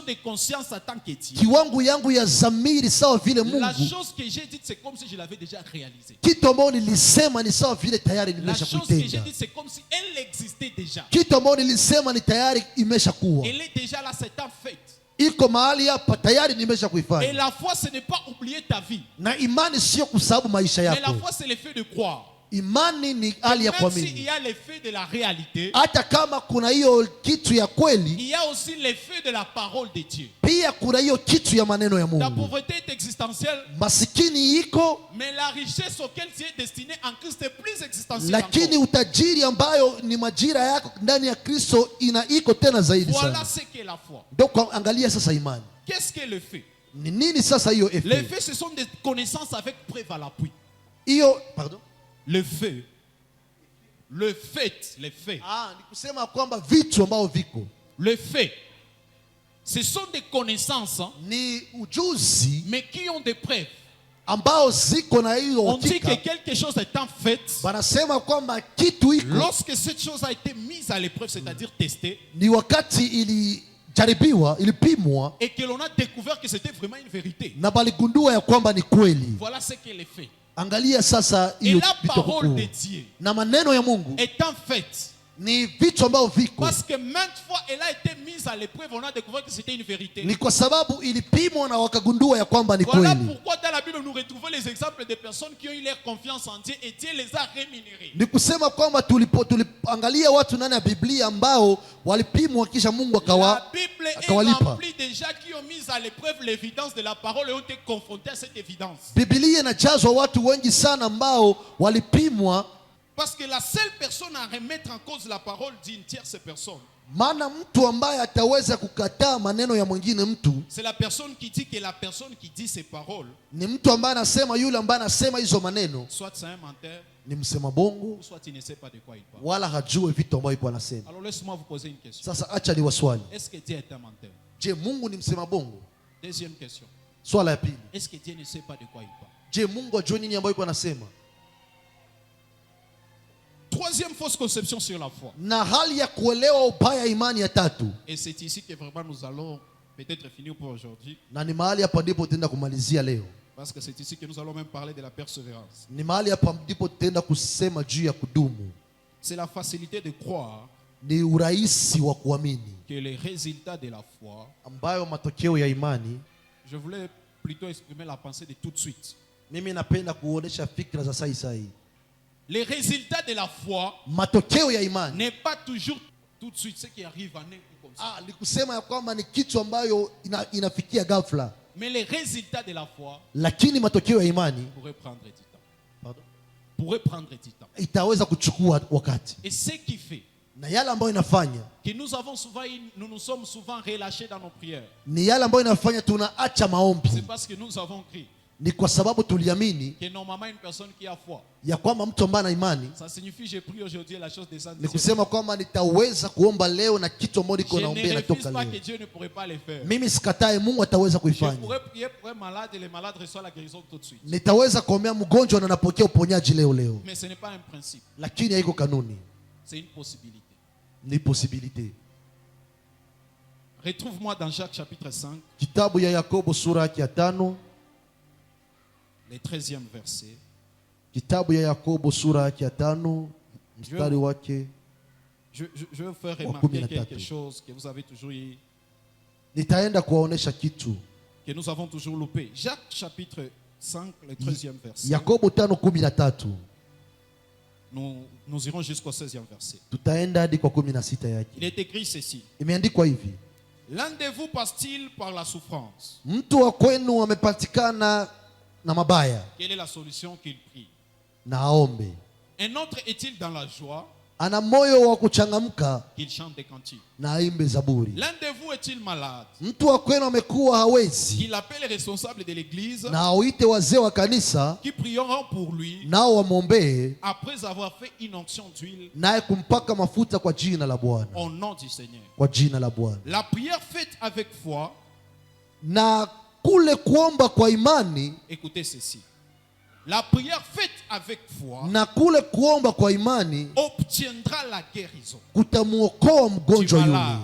de conscience en tant que Dieu, kiwango yangu ya zamiri sawa vile la Mungu, chose que j'ai dite, c'est comme si je l'avais déjà réalisée. kitu ambacho nilisema ni sawa vile tayari La nimesha chose que j'ai kuitenda. dite, c'est comme si elle existait déjà. Kitu ambacho nilisema ni tayari imeshakuwa, Elle est déjà là, c'est un fait. iko mahali hapa tayari nimesha Et kuifanya. la foi, ce n'est pas oublier ta vie. Na imani sio kusahau maisha Mais la yako. foi, c'est le fait de croire. Imani ni hali ya Même s'il kuamini. y a l'effet de la réalité, Hata kama kuna hiyo kitu ya kweli, il y a aussi l'effet de la parole de Dieu. pia kuna hiyo kitu ya maneno ya La Mungu. pauvreté est existentielle, Masikini iko, mais la richesse auquel tu es destiné en Christ est plus existentielle lakini encore. utajiri ambayo ni majira yako ndani ya Kristo iko tena zaidi Voilà sana. ce qu'est la foi. Ndio angalia sasa imani. Qu'est-ce qu'est le fait? Ni nini sasa hiyo Les effet? faits, ce sont des connaissances avec preuve à l'appui. Hiyo, pardon? Le fait. Le fait. Les faits. Ni kusema kwamba vitu ambao viko. Le fait. Ce sont des connaissances, hein, Ni ujuzi mais qui ont des preuves. ambao ziko na hiyo On dit que hakika. quelque chose est en fait Wanasema kwamba kitu iko lorsque cette chose a été mise à l'épreuve, c'est-à-dire testée, ni wakati ilijaribiwa, ilipimwa et que l'on a découvert que c'était vraiment une vérité. na baligundua ya kwamba ni kweli. Voilà ce qu'elle est fait. Angalia sasa Et hiyo la vitu parole kukuu. de Dieu Na maneno ya Mungu est en fait. ni vitu ambao viko, Parce que maintes fois, elle a été mise à l'épreuve, on a découvert que c'était une vérité. ni kwa sababu ilipimwa na wakagundua ya kwamba ni Voilà kweli. pourquoi dans la Bible nous retrouvons les exemples de personnes qui ont eu leur confiance en Dieu et Dieu les a rémunérés. Ni kusema kwamba tuliangalia watu ndani ya Biblia ambao walipimwa kisha Mungu La Bible est akawalipa. remplie de gens qui ont mis à l'épreuve l'évidence de la parole et ont été confrontés à cette évidence. Biblia inajazwa watu wengi sana ambao walipimwa, Parce que la seule personne à remettre en cause la parole d'une tierce personne, maana mtu ambaye ataweza kukataa maneno ya mwingine mtu c'est la personne qui dit que la personne qui dit ces paroles, ni mtu ambaye anasema, yule ambaye anasema hizo maneno soit c'est un menteur, ni msema bongo, ou soit il ne sait pas de quoi il parle. wala hajue vitu ambavyo iko anasema. Alors laisse-moi vous poser une question. Sasa acha ni waswali, Est-ce que Dieu est un menteur? je, Mungu ni msema bongo? Deuxième question. Swala ya pili, Est-ce que Dieu ne sait pas de quoi il parle? je, Mungu ajue nini ambayo iko anasema? Troisième fausse conception sur la foi. Na hali ya kuelewa ubaya imani ya tatu, Et c'est ici que vraiment nous allons peut-être finir pour aujourd'hui. na ni mahali hapa ndipo tutaenda kumalizia leo. Parce que c'est ici que nous allons même parler de la persévérance. Ni mahali hapa ndipo tutaenda kusema juu ya kudumu. C'est la facilité de croire Ni urahisi wa kuamini que les résultats de la foi, ambayo matokeo ya imani. je voulais plutôt exprimer la pensée de tout de suite. Mimi napenda kuonesha fikra za sai. Les résultats de la foi Matokeo ya imani n'est pas toujours tout de suite ce qui arrive en un coup comme ça. ni kusema ya kwamba ni kitu ambayo inafikia ghafla, Mais les résultats de la foi lakini matokeo ya imani pourraient prendre du temps. pardon, Pourraient prendre du temps. itaweza kuchukua wakati, Et ce qui fait na yale ambayo inafanya que nous nous sommes souvent relâchés dans nos prières, ni yale ambayo inafanya tunaacha maombi, c'est parce que nous avons cru ni kwa sababu tuliamini que normalement une personne qui a foi, ya kwamba mtu ambaye ana imani ça signifie j'ai prié aujourd'hui la chose descend ni du ciel. kusema kwamba nitaweza kuomba leo na kitu ambacho niko Je naombea ne refuse natoka pas que leo. Dieu ne pourrait pas le faire. Mimi sikatae, Mungu ataweza Je kuifanya. pourrais prier pour un malade et le malade reçoit la guérison tout de suite. Nitaweza kuombea mgonjwa na napokea uponyaji leo, Mais ce n'est pas un principe, lakini haiko kanuni, c'est une possibilité. ni possibility. Retrouve-moi dans Jacques chapitre 5, Kitabu ya Yakobo sura yake ya 5, le 13e verset. kitabu ya Yakobo sura yake ya 5 mstari wake. Je vais vous faire Wa remarquer 13. quelque chose que vous avez toujours eu, Nitaenda kuwaonesha kitu. que nous avons toujours loupé. Jacques chapitre 5, le 13e verset. Yakobo 5:13. Nous irons jusqu'au 16e verset. Tutaenda hadi kwa 16 yake. Il est écrit ceci. Imeandikwa hivi: L'un de vous passe-t-il par la souffrance? Mtu wa kwenu amepatikana na mabaya, Quelle est la solution qu'il prie? na aombe. Un autre est-il dans la joie? Ana moyo wa kuchangamka, Qu'il chante des cantiques. na aimbe zaburi. L'un de vous est-il malade? Mtu wa kwenu amekuwa hawezi, Qu'il appelle les responsables de l'église, na auite wazee wa kanisa, qui prieront pour lui nao wamwombee, après avoir fait une onction d'huile naye kumpaka mafuta kwa jina la Bwana, au nom du Seigneur. kwa jina la Bwana. La prière faite avec foi, Na kule kuomba kwa imani, écoutez ceci. La prière faite avec foi na kule kuomba kwa imani obtiendra la guérison kutamuokoa mgonjwa yule,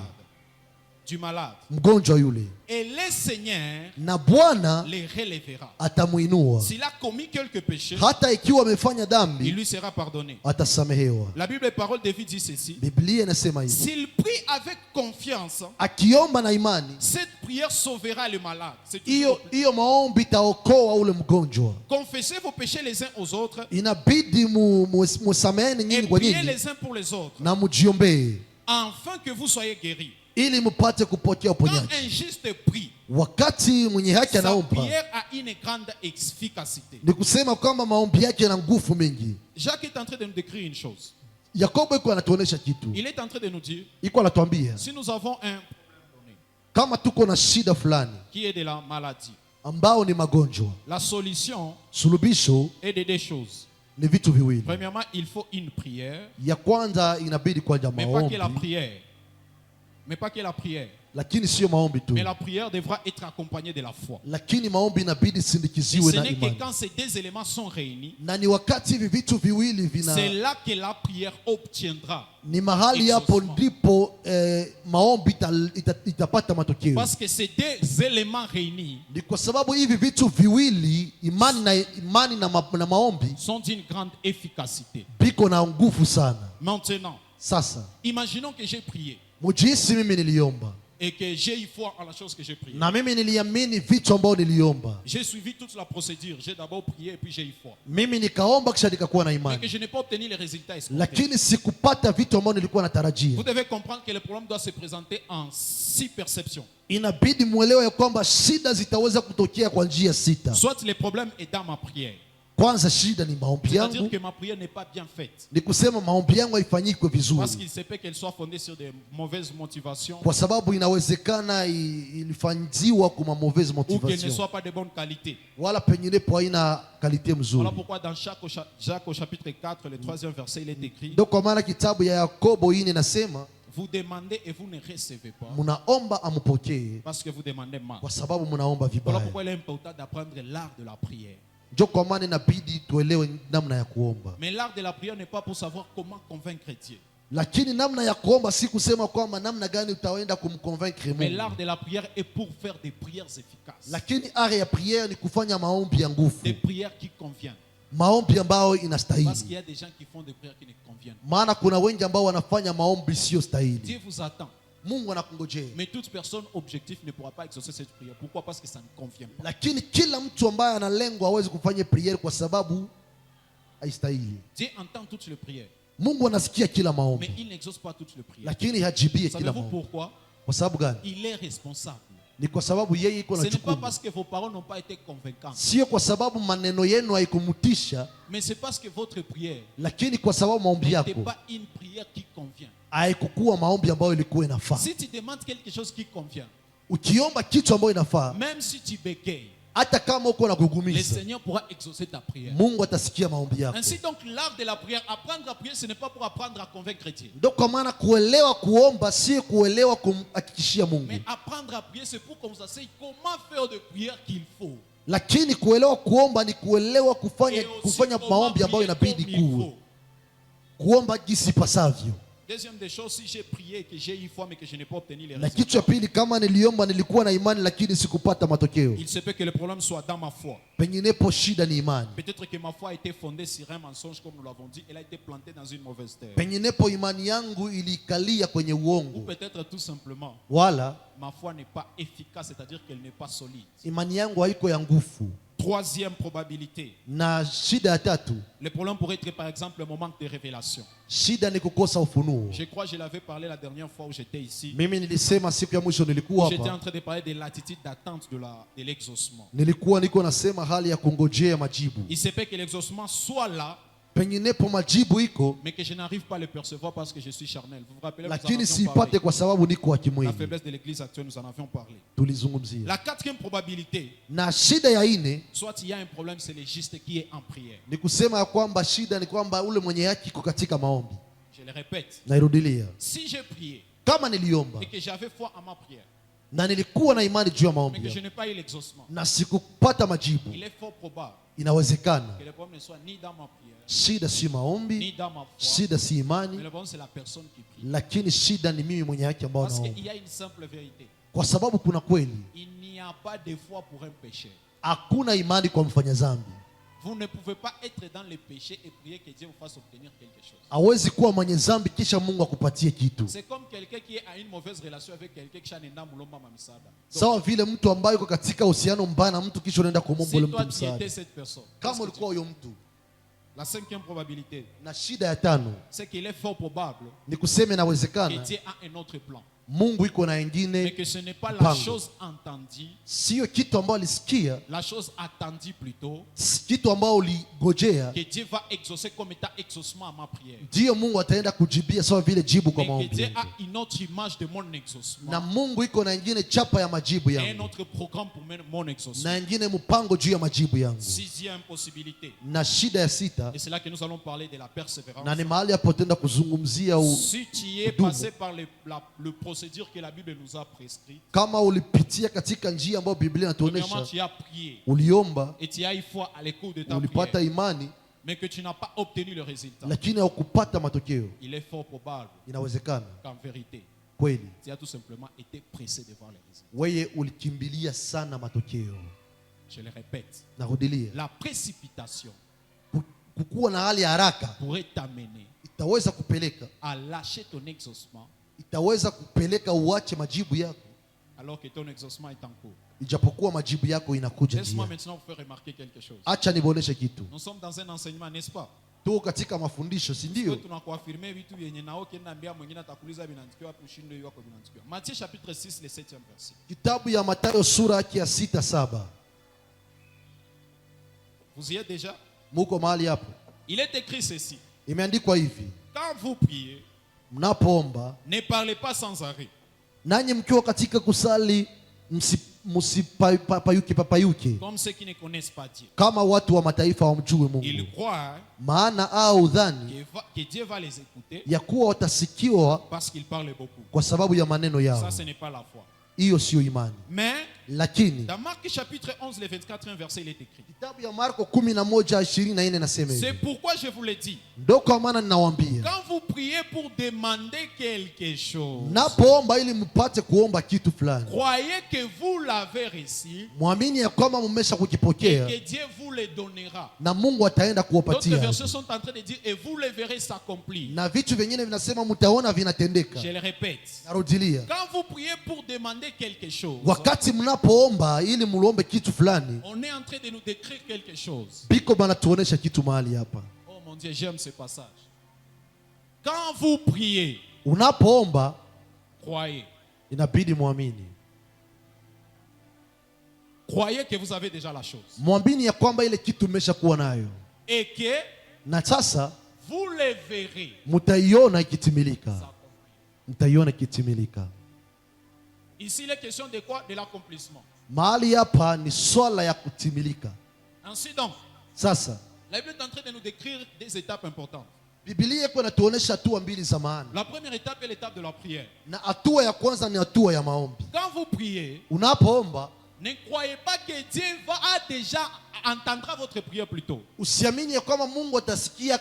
du malade. mgonjwa yule, Et le Seigneur na Bwana les relèvera. atamuinua. S'il a commis quelques péchés, Hata ikiwa amefanya il dhambi, lui sera pardonné. atasamehewa. La Bible et parole de David dit ceci. Biblia inasema hivi: S'il prie avec confiance, akiomba na imani, cette prière sauvera le malade. C'est tout. hiyo maombi itaokoa ule mgonjwa. Confessez vos péchés les uns aux autres Inabidi musameheni et nyinyi kwa priez nyinyi les uns pour les autres, na mujiombee, afin que vous soyez guéris. ili mupate kupokea Quand uponyaji. un juste prie, Wakati mwenye haki sa anaomba, prière a une grande efficacité. ni kusema kwamba maombi yake yana nguvu mingi. Jacques est en train de nous décrire une chose. Yakobo iko anatuonesha kitu, Il est en train de nous dire, iko anatuambia si nous avons un problème donné, kama tuko na shida fulani qui est de la maladie, ambao ni magonjwa, la solution suluhisho est de deux choses. ni vitu viwili. Premièrement, il faut une prière, Ya kwanza inabidi kwanza mais pas que la maombi, prière. Mais pas que la prière. lakini sio maombi tu, Mais la prière devra être accompagnée de la foi. lakini maombi inabidi Et sindikiziwe ce na n'est que imani. quand ces deux éléments sont réunis, Na ni wakati hivi vitu viwili c'est là que la prière obtiendra. ni mahali hapo Exaucement. ndipo maombi itapata matokeo. Parce que ces deux éléments réunis Ni kwa sababu hivi vitu viwili, imani na maombi, sont d'une grande efficacité. biko na nguvu sana. Maintenant, Sasa imaginons que j'ai prié mujihisi mimi niliomba et que j'ai eu foi en la chose que j'ai priée. na mimi niliamini vitu ambao niliomba, J'ai suivi toute la procédure. J'ai d'abord prié et puis j'ai eu foi. mimi nikaomba kisha nikakuwa na Mais que imani, je n'ai pas obtenu les résultats escomptés. lakini sikupata vitu ambao nilikuwa natarajia. Vous devez comprendre que le problème doit se présenter en 6 perceptions. Inabidi muelewe ya kwamba shida zitaweza kutokea kwa njia 6. Soit le problème est dans ma prière. Kwanza shida ni maombi C'est-à-dire yangu, que ma prière n'est pas bien faite. ni kusema maombi yangu haifanyikwe Parce vizuri, qu'il se peut qu'elle soit fondée sur des mauvaises motivations kwa sababu inawezekana ilifanyiwa kwa mauvaise ou qu'elle ne motivation, soit pas de bonne qualité. wala penginepo haina kalite mzuri. Voilà pourquoi dans Jacques au chapitre 4, le 3e verset, il est écrit: Ndio kwa maana kitabu ya Yakobo hii inasema vous demandez et vous ne recevez pas munaomba amupokee parce que vous demandez mal. kwa sababu munaomba Voilà vibaya. pourquoi il est important d'apprendre l'art de la prière. Ndio kwa maana inabidi tuelewe namna ya kuomba, Mais l'art de la prière n'est pas pour savoir comment convaincre Dieu. lakini namna ya kuomba si kusema kwamba namna gani utaenda kumconvaincre Mais Mungu, l'art de la prière est pour faire des prières efficaces. lakini ari ya prière ni kufanya maombi ya Des nguvu, prières qui conviennent. maombi ambayo Parce qu'il inastahili. y a des gens qui font des prières qui ne conviennent pas. Maana kuna wengi ambao wanafanya maombi sio stahili. Dieu vous attend. Mungu anakungojea, Mais toute personne objective ne pourra pas exaucer cette prière. Pourquoi? Parce que ça ne convient pas. lakini kila mtu ambaye analengwa hawezi kufanya prière kwa sababu haistahili. Dieu entend toutes les prières, Mungu anasikia kila mais maombi, il n'exauce pas toutes les prières. lakini hajibie kila Savez-vous maombi. pourquoi? Kwa sababu gani? Il est responsable. Ni kwa sababu yeye iko Ce na n'est pas jukumu, parce que vos paroles n'ont pas été convaincantes, sio kwa sababu maneno yenu haikumutisha, mais c'est parce que votre prière lakini kwa sababu maombi n'était yako pas une prière qui convient. haikukuwa maombi ambayo ilikuwa inafaa. Si tu demandes quelque chose qui convient, Ukiomba kitu ambayo inafaa, même si tu bégayes, hata kama uko na le kugumiza, Seigneur pourra exaucer ta prière. Mungu atasikia maombi yako. Ainsi donc, l'art de la prière, apprendre à prier, ce n'est pas pour apprendre à convaincre Dieu. Ndio kwa maana kuelewa kuomba si kuelewa kumhakikishia Mungu, Mais apprendre à prier, c'est pour qu'on vous enseigne comment faire de prière qu'il faut. lakini kuelewa kuomba ni kuelewa Et aussi kufanya comment maombi ambayo prier comme inabidi il faut. kuomba jinsi pasavyo. Deuxième des choses, si j'ai prié et que j'ai eu foi mais que je n'ai pas obtenu les Na kitu cha résultats, pili, kama niliomba nilikuwa na imani lakini sikupata matokeo, il se peut que le problème soit dans ma foi. penginepo shida ni imani. Peut-être que ma foi a été fondée sur un mensonge, comme nous l'avons dit, elle a été plantée dans une mauvaise terre. Penginepo imani yangu ilikalia kwenye Ou uongo, peut-être tout simplement, wala ma foi n'est pas efficace, c'est-à-dire qu'elle n'est pas solide. imani yangu haiko ya nguvu. Troisième probabilité. Na shida ya tatu, Le problème pourrait être par exemple le manque de révélation. shida ni kukosa ufunuo. Je crois que je l'avais parlé la dernière fois où j'étais ici. Mimi nilisema siku ya mwisho nilikuwa J'étais en hapa, train de parler de l'attitude d'attente de l'exaucement. nilikuwa niko nasema hali ya kungojea majibu. Il se peut que l'exaucement soit là, Penginepo majibu iko, mais que je n'arrive pas à le percevoir parce que je suis charnel. Vous vous rappelez, nous en lakini avions siipate parlé. kwa sababu niko wa La kimwili. faiblesse de l'église actuelle, nous en avions parlé. Tulizungumzia. La quatrième probabilité, Na shida ya ine soit il y a un problème, c'est le juste qui est en prière. ni kusema ya kwamba shida ni kwamba ule mwenye haki iko katika maombi. Je le répète. Nairudilia, Si j'ai prié kama niliomba et que j'avais foi à ma prière, na nilikuwa na imani juu ya mais maombi que je yangu, n'ai pas eu l'exaucement, na sikupata majibu, il est fort probable inawezekana que le problème ne soit ni dans ma prière, shida si ni maombi, dans ma foi, shida si mais imani, le problème c'est la personne qui prie. lakini shida ni mimi mwenye haki ambao Parce naomba. qu'il y a une simple vérité. Kwa sababu kuna kweli, Il n'y a pas de foi pour un pécheur. hakuna imani kwa mfanya dhambi. Vous ne pouvez pas être dans le péché et prier que Dieu vous fasse obtenir quelque chose. Hawezi kuwa mwenye dhambi kisha Mungu akupatie kitu. C'est comme quelqu'un qui a une mauvaise relation avec quelqu'un qui anaenda mulomba mamisada. Sawa vile mtu ambaye yuko katika uhusiano mbaya na mtu kisha unaenda kumwomba Si ule toi mtu tu étais msaada. cette personne, Kama qu'est-ce que ulikuwa huyo mtu. la cinquième probabilité, Na shida ya tano c'est qu'il est fort probable ni kusema que inawezekana Dieu a un autre plan. Mungu iko na Mais ingine, que ce n'est pas la Mpango. chose entendue, sio kitu ambao alisikia, la chose attendue plutôt, kitu ambao uligojea, que Dieu va exaucer comme état exaucement à ma prière. ndiyo Mungu ataenda kujibia sawa vile jibu kwa Mais que maombi Dieu yangu. a une autre image de mon exaucement Na Mungu iko na ingine chapa ya majibu et un yangu, autre programme pour mon exaucement. na ingine mpango juu ya majibu yangu. Sixième possibilité. Na shida ya sita, Et c'est là que nous allons parler de la persévérance. na ni mahali hapo tenda kuzungumzia Si tu es kudumu. passé par le procédure que la Bible nous a prescrit, Kama ulipitia katika njia ambayo Biblia premièrement, inatuonesha, tu as prié uliomba, et tu as eu foi à l'écoute de ta ulipata prière, imani, mais que tu n'as pas obtenu le résultat, lakini haukupata matokeo, il est fort probable inawezekana qu'en vérité, kweli tu as tout simplement été pressé de voir les résultats. wewe ulikimbilia sana matokeo. Je le répète, Narudilia, la précipitation kukuwa na hali ya haraka pourrait t'amener itaweza kupeleka à lâcher ton exaucement itaweza kupeleka uache majibu yako, alors que ton exaucement est en cours. ijapokuwa majibu yako inakuja Laisse-moi njia. maintenant vous faire remarquer quelque chose. Acha niboneshe kitu. Nous sommes dans un enseignement, n'est-ce pas? Tuko katika mafundisho, si ndio? Tunakuafirme vitu vyenye nao kenda ambia mwingine atakuuliza vinaandikiwa wapi, ushinde hiyo wako vinaandikiwa. Matthieu chapitre 6 le 7e verset. Kitabu ya Mathayo sura yake ya 6-7. Vous y êtes déjà? Muko mahali hapo? Il est écrit ceci. Imeandikwa hivi: Quand vous priez, mnapoomba ne parlez pas sans arrêt. nanyi mkiwa katika kusali msipapayuke Comme ceux qui ne connaissent pas Dieu. kama watu wa mataifa wamjue Mungu, Ils croient maana au dhani que Dieu va les écouter ya kuwa watasikiwa parce qu'ils parlent beaucoup. kwa sababu ya maneno yao. Ça, ce n'est pas la foi. Hiyo sio imani. Mais Lakini dans Marc chapitre 11, le 24, un verset, il est écrit. kitabu ya Marko 11:24 nasema C'est hivi: pourquoi je vous le dis. ndio kwa maana ninawaambia, Quand vous priez pour demander quelque chose, mnapoomba ili mpate kuomba kitu fulani, croyez que vous l'avez reçu mwamini ya kwamba mmesha et kukipokea que Dieu vous le donnera. na Mungu ataenda D'autres kuwapatia. versets sont en train de dire et vous le verrez s'accomplir. Na vitu vingine vinasema mtaona vinatendeka. Je le répète. Narudilia, Quand vous priez pour demander quelque chose, wakati mnapoomba ili muombe kitu fulani, on est en train de nous décrire quelque chose. biko banatuonesha kitu mahali hapa. Oh mon Dieu, j'aime ce passage. Quand vous priez, Unapoomba croyez. inabidi muamini. Croyez que vous avez déjà la chose. Mwamini ya kwamba ile kitu mmeshakuwa nayo, Et que na sasa vous le verrez. mtaiona ikitimilika. Mtaiona ikitimilika. Ici, il est question de quoi? De l'accomplissement. Mahali hapa ni swala ya kutimilika. Ainsi donc, Sasa la Bible est en train de nous décrire des étapes importantes. Biblia iko inatuonesha hatua mbili za maana, La première étape est l'étape de la prière. na hatua ya kwanza ni hatua ya maombi. Quand vous priez, Unapoomba ne croyez pas que Dieu a déjà entendra votre prière plus tôt. usiamini ya kwamba Mungu atasikia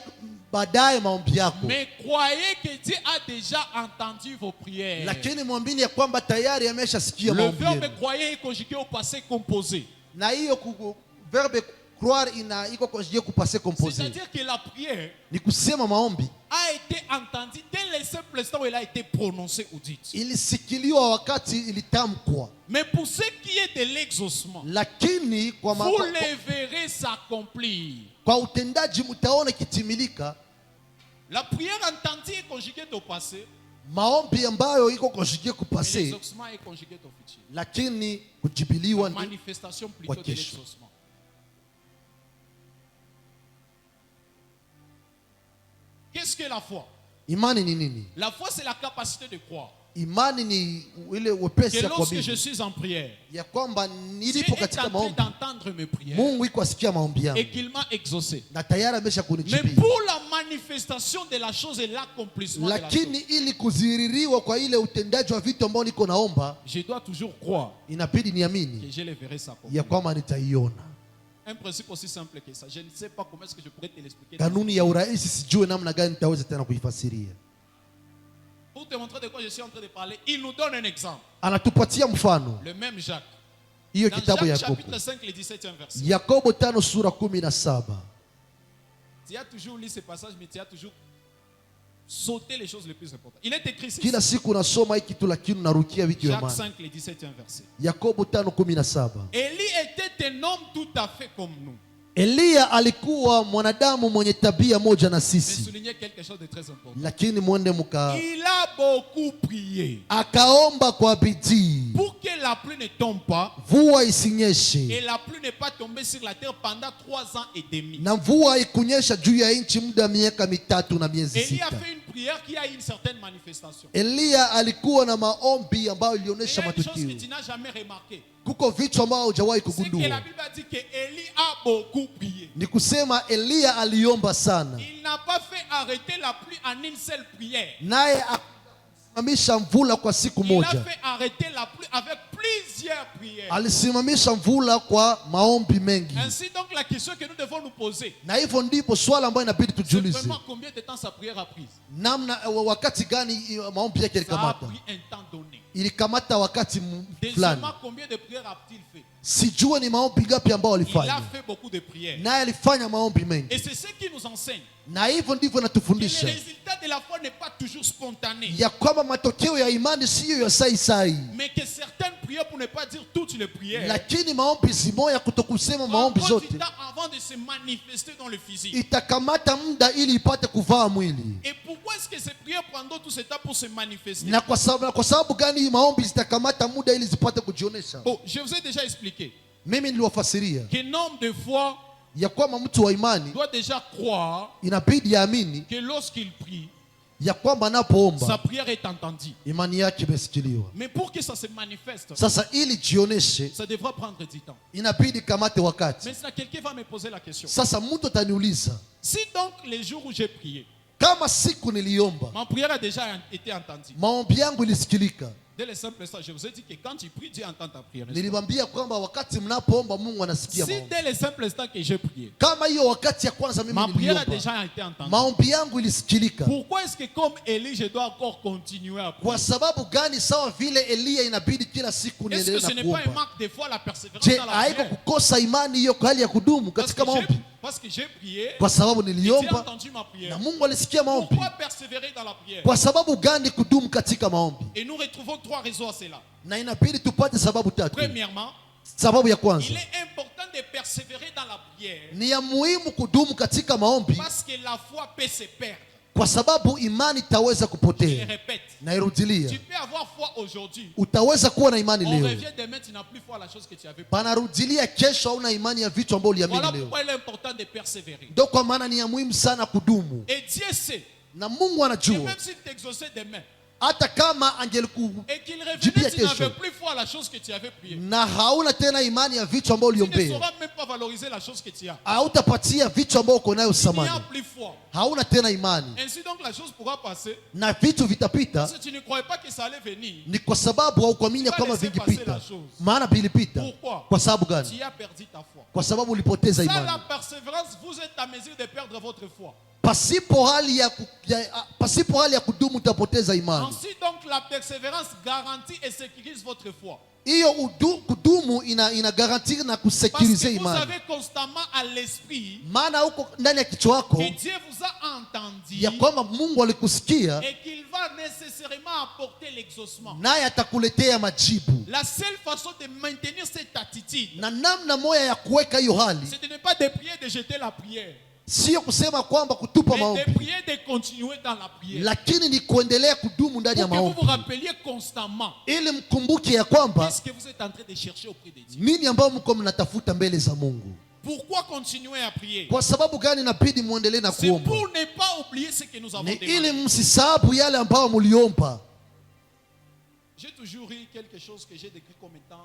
baadaye maombi yako, Mais croyez que Dieu a déjà entendu vos prières. lakini mwamini ya kwamba tayari ameshasikia Le maombi verbe yenu. croyer est conjugué au passé composé. Na hiyo verbe croire iko conjugué ku passé composé. C'est-à-dire que la prière Ni kusema maombi a été entendu dès le simple instant où il a été prononcé ou dit. ilisikiliwa wakati ilitamkwa, Mais pour ce qui est de l'exaucement, lakini vous le verrez s'accomplir. kwa utendaji mtaona kitimilika. La prière entendue est conjuguée au passé. Maombi ambayo iko konjugie Et kupase, l'exaucement est conjugué au futur. lakini La kujibiliwa ni manifestation plutôt kwa de kesho. l'exaucement. Qu'est-ce que la foi? imani. Ni nini? La foi, c'est la capacité de croire Imani ni ile wepesi que ya lorsque je kuamini suis en prière, ya kwamba Dieu nilipo est katika en train maombi, d'entendre mes prières Mungu iko asikia maombi yangu et qu'il m'a exaucé. na tayari amesha Mais kunijibia. pour la manifestation de la chose et l'accomplissement de la Lakini chose, ili kuziririwa kwa ile utendaji wa vitu ambao niko naomba, je dois toujours croire inabidi que niamini je le verrai ya s'accomplir. kwamba nitaiona. Un principe aussi simple que ça. Je ne sais pas comment est-ce que je pourrais te l'expliquer. Kanuni ya urahisi sijue namna gani nitaweza tena kuifasiria. Pour te montrer de quoi je suis en train de parler, il nous donne un exemple. Anatupatia mfano, Le même Jacques. hiyo Dans kitabu ya Jacques Yakobo, chapitre 5, le 17e verset. Yakobo 5 sura 17. Tu as toujours lu ce passage, mais tu as toujours sauté les choses les plus importantes. Il est écrit ici. Kila siku nasoma hiki tu, lakini narukia vitu vya Jacques maana. 5, le 17e verset. Yakobo 5:17. Élie était un homme tout à fait comme nous. Eliya alikuwa mwanadamu mwenye tabia moja na Mais sisi, souligner quelque chose de très important. lakini mwende muka Il a beaucoup prié akaomba kwa bidii pour que la pluie ne tombe pas. mvua Et isinyeshe, la pluie n'est pas tombée sur la terre pendant 3 ans et demi. na mvua ikunyesha juu ya nchi muda wa miaka 3 na miezi Élie a 6. fait une prière qui a une certaine manifestation. Eliya alikuwa na maombi ambayo Et il y ilionyesha a une chose que matukio. tu n'as jamais remarqué. Kuko vitu ambavyo hujawahi C'est que la kugundua, Bible a dit que Élie a beaucoup prié. ni kusema Eliya aliomba sana, Il n'a pas fait arrêter la pluie en une seule prière. naye akasimamisha mvula kwa siku Il a moja. fait arrêter la pluie avec plusieurs prières. Alisimamisha mvula kwa maombi mengi, Ainsi donc la question que nous devons nous poser, na hivyo ndipo swala ambayo inabidi c'est tujiulize, vraiment combien de temps sa prière a pris? namna wakati gani maombi yake Ça a ilikamata. pris un temps donné. Ilikamata wakati fulani, Deuxièmement, combien de prières a-t-il fait? sijue ni maombi ngapi ambao Il a alifanya, fait beaucoup de prières. naye alifanya maombi mengi, Et c'est ce qui nous enseigne na hivyo ndivyo que le natufundisha résultat de la foi n'est pas toujours spontané, ya kwamba matokeo ya imani siyo ya sai, mais que certaines prières, pour ne pas dire toutes les prières, lakini maombi si moya, kutokusema maombi prendre du zote temps avant de se manifester dans le physique. itakamata muda ili ipate kuvaa mwili. Et pourquoi est-ce que ces prières prendront tout ce temps pour se manifester? Na kwa sababu gani maombi zitakamata muda ili zipate kujionesha? Bon, je vous ai déjà expliqué Mimi niliwafasiria qu'un homme de foi ya kwamba mtu wa imani doit déjà croire inabidi yaamini que lorsqu'il prie, ya kwamba sa anapoomba prière est entendue. imani yake imesikiliwa. Mais pour que ça se manifeste, Sasa ili jioneshe ça devra prendre du temps. inabidi kamate wakati. Maintenant, quelqu'un va me poser la question. Sasa mtu ataniuliza, Si donc les jours où j'ai prié, kama siku niliomba ma prière a déjà été entendue. maombi yangu ilisikilika, Dès le simple instant, je vous ai dit que quand tu pries, Dieu entend ta prière. n'est-ce pas? niliwaambia kwamba wakati mnapoomba Mungu anasikia Si maombi. dès le simple instant que j'ai prié, Kama hiyo wakati ya kwanza mimi ma prière a niliomba déjà été entendue, maombi yangu ilisikilika, pourquoi est-ce que comme Élie, je dois encore continuer à prier? kwa sababu gani? Sawa vile Eliya inabidi kila siku Est-ce que niendelee ce na n'est pas un kuomba. manque de foi, la persévérance Je, dans la haiko prière? kukosa imani hiyo kwa hali ya kudumu katika maombi? Parce que j'ai prié, Kwa sababu et Dieu a niliomba entendu ma prière. na Mungu alisikia maombi. Pourquoi persévérer dans la prière? Kwa sababu gani kudumu katika maombi? Et nous retrouvons 3 raisons à cela. Na inabidi tupate sababu tatu. Premièrement, Sababu ya il kwanza, est important de persévérer dans la prière ni ya muhimu kudumu katika maombi, parce que la foi peut se perdre. kwa sababu imani itaweza Je le kupotea. répète, Nairudilia, tu peux avoir foi aujourd'hui. utaweza kuwa na imani On leo, revient demain, tu n'as plus foi à la chose que tu avais. panarudilia kesho hauna imani ya vitu ambavyo Voilà uliamini leo. pourquoi il est important de persévérer. Ndio kwa maana ni ya muhimu sana kudumu, Et Dieu sait na Mungu que anajua même s'il t'exauçait demain hata kama angeliku et qu'il Jibia revenait, tu kesho. n'avais plus foi à la chose que tu avais prié. na hauna tena imani ya vitu ambavyo Tu ne uliombea, sauras même pas valoriser la chose que tu as. hautapatia vitu ambavyo uko nayo Il n'y a samani, plus foi. hauna tena imani, Ainsi donc la chose pourra passer. na vitu vitapita. Si tu ne croyais pas que ça allait venir, Ni kwa sababu haukuamini Tu vas kama laisser vingipita, passer la chose. maana vilipita. Pourquoi? Kwa sababu gani? tu as perdu ta foi. Kwa sababu ulipoteza Sans la imani. persévérance, vous êtes à mesure de perdre votre foi. Pasipo hali ya kudumu utapoteza imani. Ainsi donc la persévérance garantit et sécurise votre foi. hiyo kudumu ina garantir na Parce kusekurize que vous imani. avez constamment à l'esprit Maana huko ndani ya kichwa chako que Dieu vous a entendu ya kwamba Mungu alikusikia et qu'il va nécessairement apporter l'exaucement. naye atakuletea majibu. La seule façon de maintenir cette attitude, Na namna moja ya kuweka hiyo hali c'est de ne pas de prier, de jeter la prière, sio kusema kwamba kutupa mais de maombi, prier, de continuer dans la prière. lakini ni kuendelea kudumu ndani ya Pour que vous vous maombi, rappeliez constamment ili mkumbuke ya kwamba qu'est-ce que vous êtes en train de chercher auprès de Dieu. nini ambayo mko mnatafuta mbele za Mungu. Pourquoi continuer à prier? Kwa sababu gani inabidi muendelee na C'est kuomba? pour ne pas oublier ce que nous avons Ni ili demandé. msisahabu yale ambayo muliomba. J'ai toujours eu quelque chose que j'ai décrit comme étant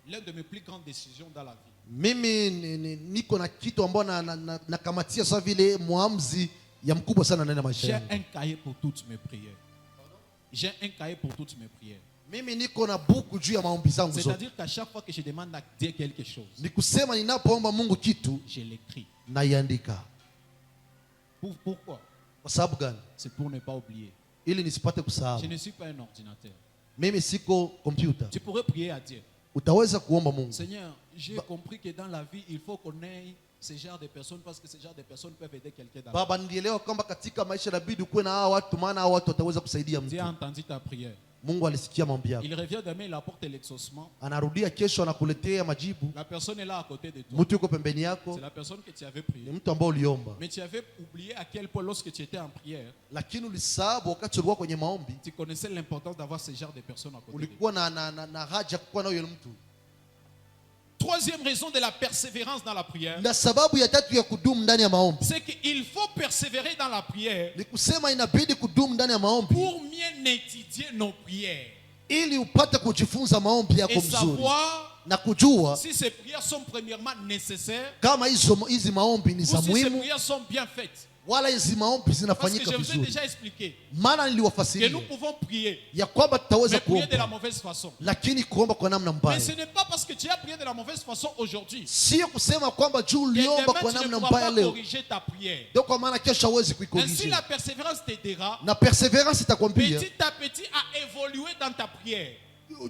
l'une de mes plus grandes décisions dans la vie. Mimi niko na kitu ambayo nakamatia sawa vile muamzi ya mkubwa sana ndani ya maisha J'ai yangu. un cahier pour toutes mes prières. J'ai un cahier pour toutes mes prières. Mimi niko na buku juu ya maombi zangu zote. C'est-à-dire qu'à chaque fois que je demande à Dieu quelque chose, Ni kusema ninapoomba Mungu kitu je l'écris. naiandika. Pourquoi? Kwa sababu gani? C'est pour ne pas oublier. Ili nisipate Je kusahau. ne suis pas un ordinateur. Mimi siko computer. Tu pourrais prier à Dieu. Utaweza kuomba Mungu. Seigneur, j'ai compris que dans la vie, il faut qu'on ait ce genre de personnes parce que ce genre de personnes peuvent aider quelqu'un dans la vie. Baba, nilielewa kwamba katika maisha inabidi kuwe na hawa watu, maana hawa watu wataweza kusaidia Dieu a mtu. entendu ta prière. Mungu alisikia maombi yako. Il revient demain, il apporte l'exaucement. Anarudia kesho anakuletea majibu. La personne est là à côté de toi. Mtu yuko pembeni yako, C'est la personne que tu avais ni priée. mtu ambao uliomba. Mais tu avais oublié à quel point lorsque tu étais en prière, Lakini ulisahau wakati ulikuwa kwenye maombi, tu connaissais l'importance d'avoir ce genre de personnes à côté de toi. ulikuwa na haja kuwa na huyo mtu. Troisième raison de la persévérance dans la prière, Na sababu ya tatu ya kudumu ndani ya maombi c'est qu'il faut persévérer dans la prière ni kusema inabidi kudumu ndani ya maombi pour mieux étudier nos prières ili upate kujifunza maombi yako et mzuri savoir na kujua si ces prières sont premièrement nécessaires kama hizi maombi ni ou za si ces muhimu prières sont bien faites. wala hizi maombi Parce que zinafanyika je vous ai vizuri. déjà expliqué Maana que niliwafasiria nous pouvons prier, ya kwamba tutaweza mais prier de la kuomba, mauvaise façon. lakini kuomba kwa namna Mais mbaya ce n'est pas parce que tu as prié de la mauvaise façon aujourd'hui sio kusema kwamba juu que uliomba demain kwa tu ne namna pourras mbaya pas leo corriger ta prière. ndio kwa maana kesho hauwezi Ainsi, kuikorije. la persévérance t'aidera Na perseverance itakwambia petit à petit à évoluer dans ta prière.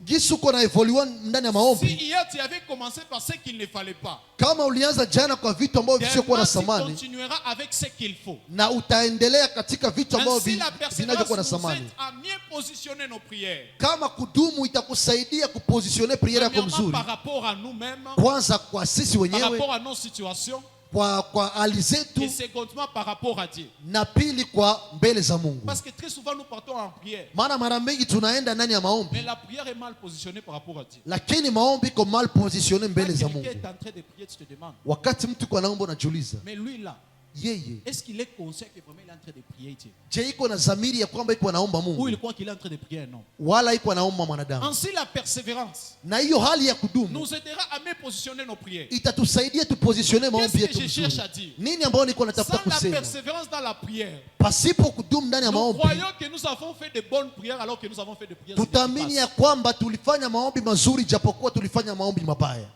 jinsi uko na evolue ndani ya Si maombi. hier tu avais commencé par ce qu'il ne fallait pas, Kama ulianza jana kwa vitu ambavyo visiokuwa demain na tu thamani continueras avec ce qu'il faut. na utaendelea katika vitu ambavyo Ainsi, la persévérance vinavyokuwa na nous thamani. aide à mieux positionner nos prières. Kama kudumu itakusaidia kupositionner priere yako Premièrement, mzuri, par rapport à nous-mêmes, kwanza kwa sisi par wenyewe, rapport à nos situations, kwa hali et zetu, secondement par rapport à Dieu. na pili kwa mbele za Mungu. Parce que très souvent nous partons en prière, Maana mara mingi tunaenda ndani ya mais maombi, la prière est mal positionnée par rapport à Dieu. lakini maombi iko mal positionné Quand mbele za quelqu'un Mungu. est en train de prier, tu te demandes, Wakati mtu kwa naomba unajiuliza, mais lui là, yeye est-ce qu'il est conscient que vraiment il est en train de prier Dieu? je iko na dhamiri ya kwamba iko anaomba Ou Mungu il croit qu'il est en train de prier? Non. wala iko anaomba mwanadamu? Ainsi, la persévérance Na hiyo hali ya kudumu nous aidera à mieux positionner nos prières. itatusaidia tupositionne maombi Qu'est-ce que yetu je cherche vizuri. à dire? Nini ambayo niko natafuta Sans la kusema? persévérance dans la prière, Pasipo kudumu ndani ya nous maombi, croyons que nous avons fait de bonnes prières alors que nous avons fait des prières tutaamini ya inefficaces. kwamba tulifanya maombi mazuri japokuwa tulifanya maombi mabaya.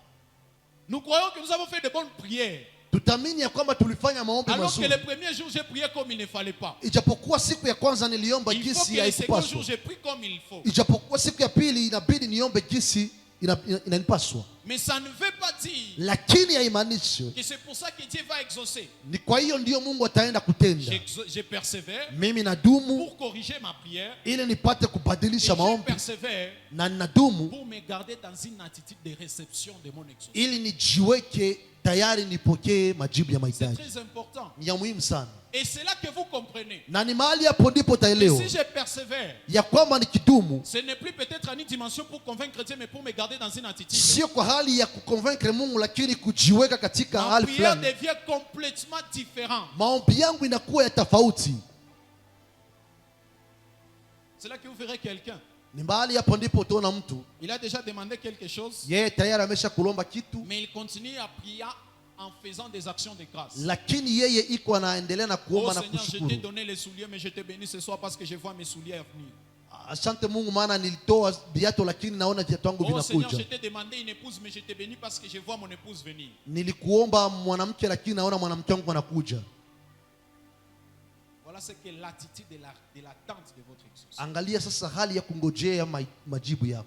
Nous croyons que nous avons fait de bonnes prières Tutaamini ya kwamba tulifanya maombi alors que mazuri le premier jour j'ai prié comme il ne fallait pas. ijapokuwa siku ya kwanza niliomba Il faut jinsi que le second jour haikupaswa, j'ai prié comme il faut. ijapokuwa siku ya pili inabidi niombe jinsi inanipaswa, Mais ça ne veut pas dire lakini haimaanishi que c'est pour ça que Dieu va exaucer. ni kwa hiyo ndiyo Mungu ataenda kutenda. Je persévère Mimi nadumu pour corriger ma prière ili nipate et kubadilisha je maombi, persévère na ninadumu pour me garder dans une attitude de réception de mon exaucement. ili nijiweke tayari nipokee majibu ya C'est mahitaji. très important. Ni ya muhimu sana, Et c'est là que vous comprenez. na ni mahali hapo ndipo Et utaelewa si je persévère, ya kwamba nikidumu ce n'est plus peut-être en une dimension pour convaincre Dieu, mais pour me garder dans une attitude. sio kwa hali ya kuconvaincre Mungu, lakini kujiweka katika Ma hali prière fulani. devient complètement différente. Maombi yangu inakuwa ya tofauti. C'est là que vous verrez quelqu'un. Ni mahali hapo ndipo utaona mtu Il a déjà demandé quelque chose, yeye tayari amesha kulomba kitu, mais il continue à prier en faisant des actions de grâce. lakini yeye iko anaendelea na Oh kuomba na Seigneur, je t'ai kushukuru. donné les souliers, mais je te bénis ce soir parce que je vois mes souliers venir. Asante Mungu, maana nilitoa viatu lakini naona viatu vangu Oh Seigneur, je vinakuja. t'ai demandé une épouse, mais je te bénis parce que je vois mon épouse venir. Nilikuomba mwanamke lakini naona mwanamke wangu anakuja. Voilà ce que l'attitude de l'attente de votre exaucement. Angalia sasa hali ya kungojea majibu yako.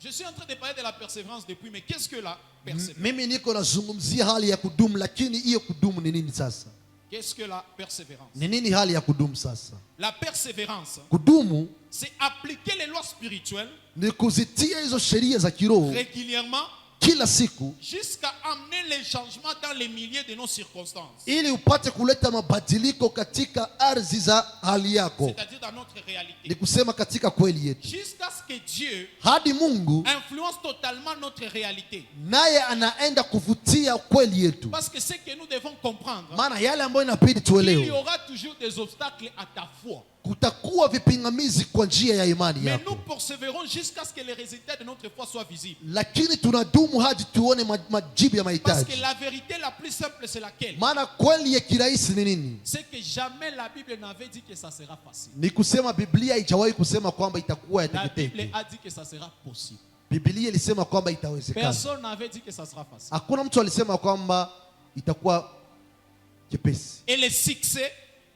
Je suis en train de parler de la persévérance depuis, mais qu'est-ce que la persévérance? Mimi niko nazungumzia hali ya kudumu, lakini hiyo kudumu ni nini sasa? Qu'est-ce que la persévérance? Ni nini hali ya kudumu sasa? La persévérance, Kudumu c'est appliquer les lois spirituelles ni kuzitia hizo sheria za kiroho régulièrement kila siku, jusqu'à amener les changements dans les milieux de nos circonstances. ili upate kuleta mabadiliko katika ardhi za hali yako, C'est-à-dire dans notre ni réalité. kusema katika kweli yetu, Jusqu'à ce que Dieu hadi Mungu influence totalement notre réalité. naye anaenda kuvutia kweli yetu. Parce que ce que nous devons comprendre, Maana yale ambayo inabidi il y tuelewe, aura toujours des obstacles à ta foi. kutakuwa vipingamizi kwa njia ya imani Mais nous yako, persévérons jusqu'à ce que les résultats de notre foi soient visibles. lakini tunadumu hadi tuone majibu ya Parce que mahitaji. la vérité la plus simple, c'est laquelle? Maana kweli ya kirahisi ni nini? C'est que jamais la Bible n'avait dit que ça sera facile. Ni kusema Biblia haijawahi kusema kwamba itakuwa ya La Bible teketeke. a dit que ça sera possible. Biblia ilisema kwamba itawezekana. Personne n'avait dit que ça sera facile. Hakuna mtu alisema kwamba itakuwa chepesi. Et le succès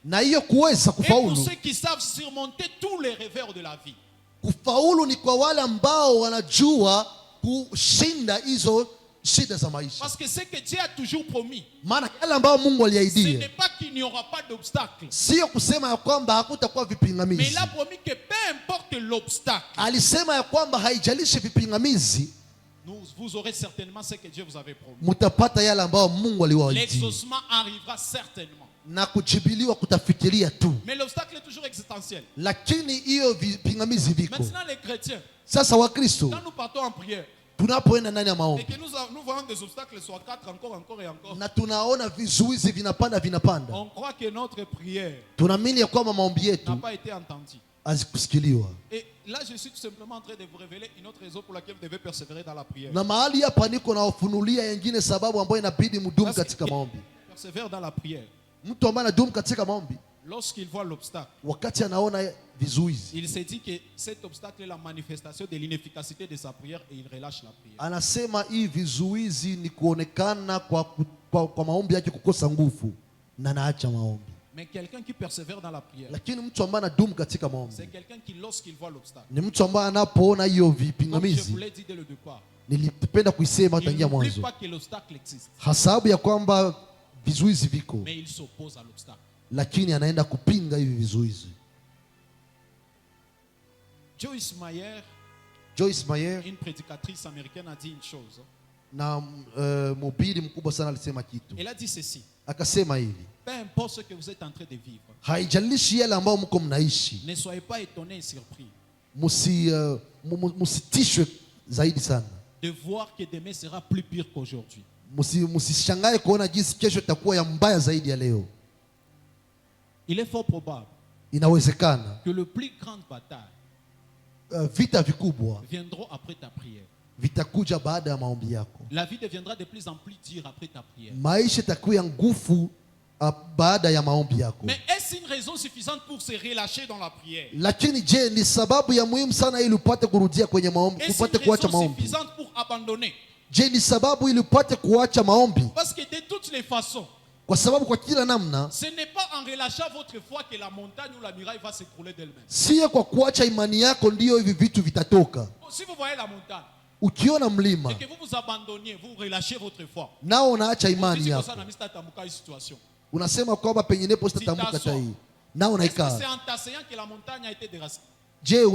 Na hiyo kuweza est pour kufaulu, ceux qui savent surmonter tous les revers de la vie. kufaulu ni kwa wale ambao wanajua kushinda hizo shida za maisha. Parce que ce que Dieu a toujours promis, Maana yale ambao Mungu ce n'est aliahidia, pas qu'il n'y aura pas d'obstacle. sio kusema ya kwamba hakutakuwa Mais vipingamizi. il a promis que peu importe l'obstacle, Alisema ya kwamba haijalishi vipingamizi, vous aurez certainement ce que Dieu vous avait promis. mtapata yale ambao Mungu aliwaahidi, L'exaucement arrivera certainement. na kujibiliwa kutafikiria tu, Mais l'obstacle est toujours existentiel. lakini hiyo vipingamizi viko. Maintenant, les chrétiens, Sasa Wakristo quand nous partons en prière tunapoenda ndani ya et maombi que nous voyons des obstacles sur 4, encore et encore, na tunaona vizuizi vinapanda, on croit que notre prière tunaamini ya kwamba maombi n'a yetu pas été entendue. hazikusikiliwa. Et là, je suis tout simplement en train de vous révéler une autre raison pour laquelle vous devez persévérer dans la prière. Na mahali hapa niko nawafunulia yengine sababu ambayo inabidi mdumu katika maombi. Persévère dans la prière. Mtu ambaye anadumu katika maombi, Lorsqu'il voit l'obstacle, wakati anaona vizuizi, il se dit que cet obstacle est la manifestation de l'inefficacité de sa prière et il relâche la prière. anasema hii vizuizi ni kuonekana kwa maombi yake kukosa nguvu, na naacha maombi. Mais quelqu'un qui persévère dans la prière, Lakini mtu ambaye anadumu katika c'est maombi quelqu'un qui, lorsqu'il voit l'obstacle, ni mtu ambaye anapoona hiyo comme je vipingamizi, vous l'ai dit dès le départ, nilipenda kuisema il tangia n'oublie mwanzo, pas que l'obstacle existe, hasabu ya kwamba vizuizi viko, mais il s'oppose à l'obstacle. lakini anaenda kupinga hivi vizuizi. Joyce Meyer, Joyce Meyer une prédicatrice américaine, a dit une chose. na mhubiri mkubwa sana alisema kitu, Elle a dit ceci: akasema hivi, peu importe ce que vous êtes en train de vivre, haijalishi yale ambayo mko mnaishi, ne soyez pas étonnés et surpris musitishwe zaidi sana, de voir que demain sera plus pire qu'aujourd'hui. musishangae kuona jinsi kesho itakuwa ya mbaya zaidi ya leo. Il est fort probable Inawezekana que le plus grande bataille vita vikubwa viendront après ta prière. vitakuja baada ya maombi yako. La vie deviendra de plus en plus dure après ta prière. Maisha itakuwa ya nguvu baada ya maombi yako. Mais est-ce une raison suffisante pour se relâcher dans la prière? Lakini je, ni sababu ya muhimu sana ili upate kurudia kwenye maombi, Est-ce upate une kuacha raison maombi? suffisante pour abandonner? Je, ni sababu ili upate kuacha maombi? Parce que de toutes les façons, Kwa sababu kwa kila namna, ce n'est pas en relâchant votre foi que la montagne ou la muraille va s'écrouler d'elle-même. siye kwa kuacha imani yako ndiyo hivi vitu vitatoka. Si vous voyez la montagne Ukiona mlima et que vous vous abandonniez, vous relâchez votre foi. nao unaacha Vous imani dites que yako, ça n'a mis à situation. unasema kwamba penginepo sitatamka tai, nao Est-ce que unaikaa. c'est en t'asseyant que la montagne a été déracinée? Je,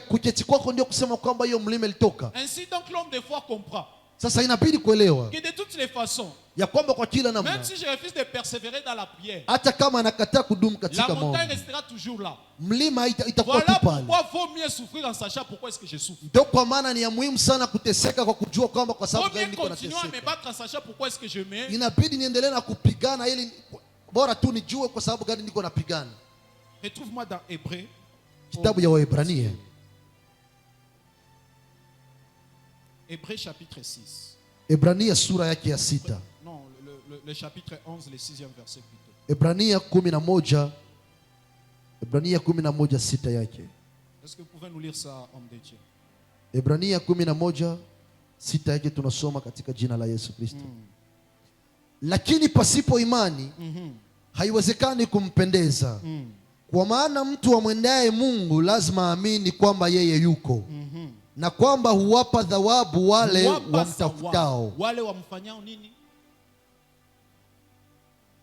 kuketi kwako ndio kusema kwamba hiyo mlima ilitoka? Ainsi donc l'homme de foi comprend Sasa inabidi kuelewa que de toutes les façons, ya kwamba kwa kila même namna, si je refuse de persévérer dans la prière, hata kama anakataa kudumu la katika montagne maombi, restera toujours là. mlima itakuwa Voilà tu pale. pourquoi il vaut mieux souffrir en sachant pourquoi est-ce que je souffre. Ndio kwa maana ni ya muhimu sana kuteseka kwa kujua kwamba kwa Il sababu vaut gani mieux niko continuer à me nateseka. battre en sachant pourquoi est-ce que je mets. Inabidi niendelee na kupigana ili bora tu nijue kwa sababu gani niko napigana. Retrouve-moi dans Hébreux. Kitabu ya Waebrania, Hébreux chapitre 6. Ebrania sura yake ya 6. Non, le chapitre 11, le 6e verset plutôt. Ebrania 11, Ebrania 11 6 yake. Est-ce que vous pouvez nous lire ça, homme de Dieu? Ebrania 11 6 yake tunasoma katika jina la Yesu Kristo. Lakini pasipo imani haiwezekani kumpendeza. Kwa maana mtu amwendaye Mungu lazima aamini kwamba yeye yuko na kwamba huwapa thawabu wale Huwapa wamtafutao. thawabu wale wamfanyao nini?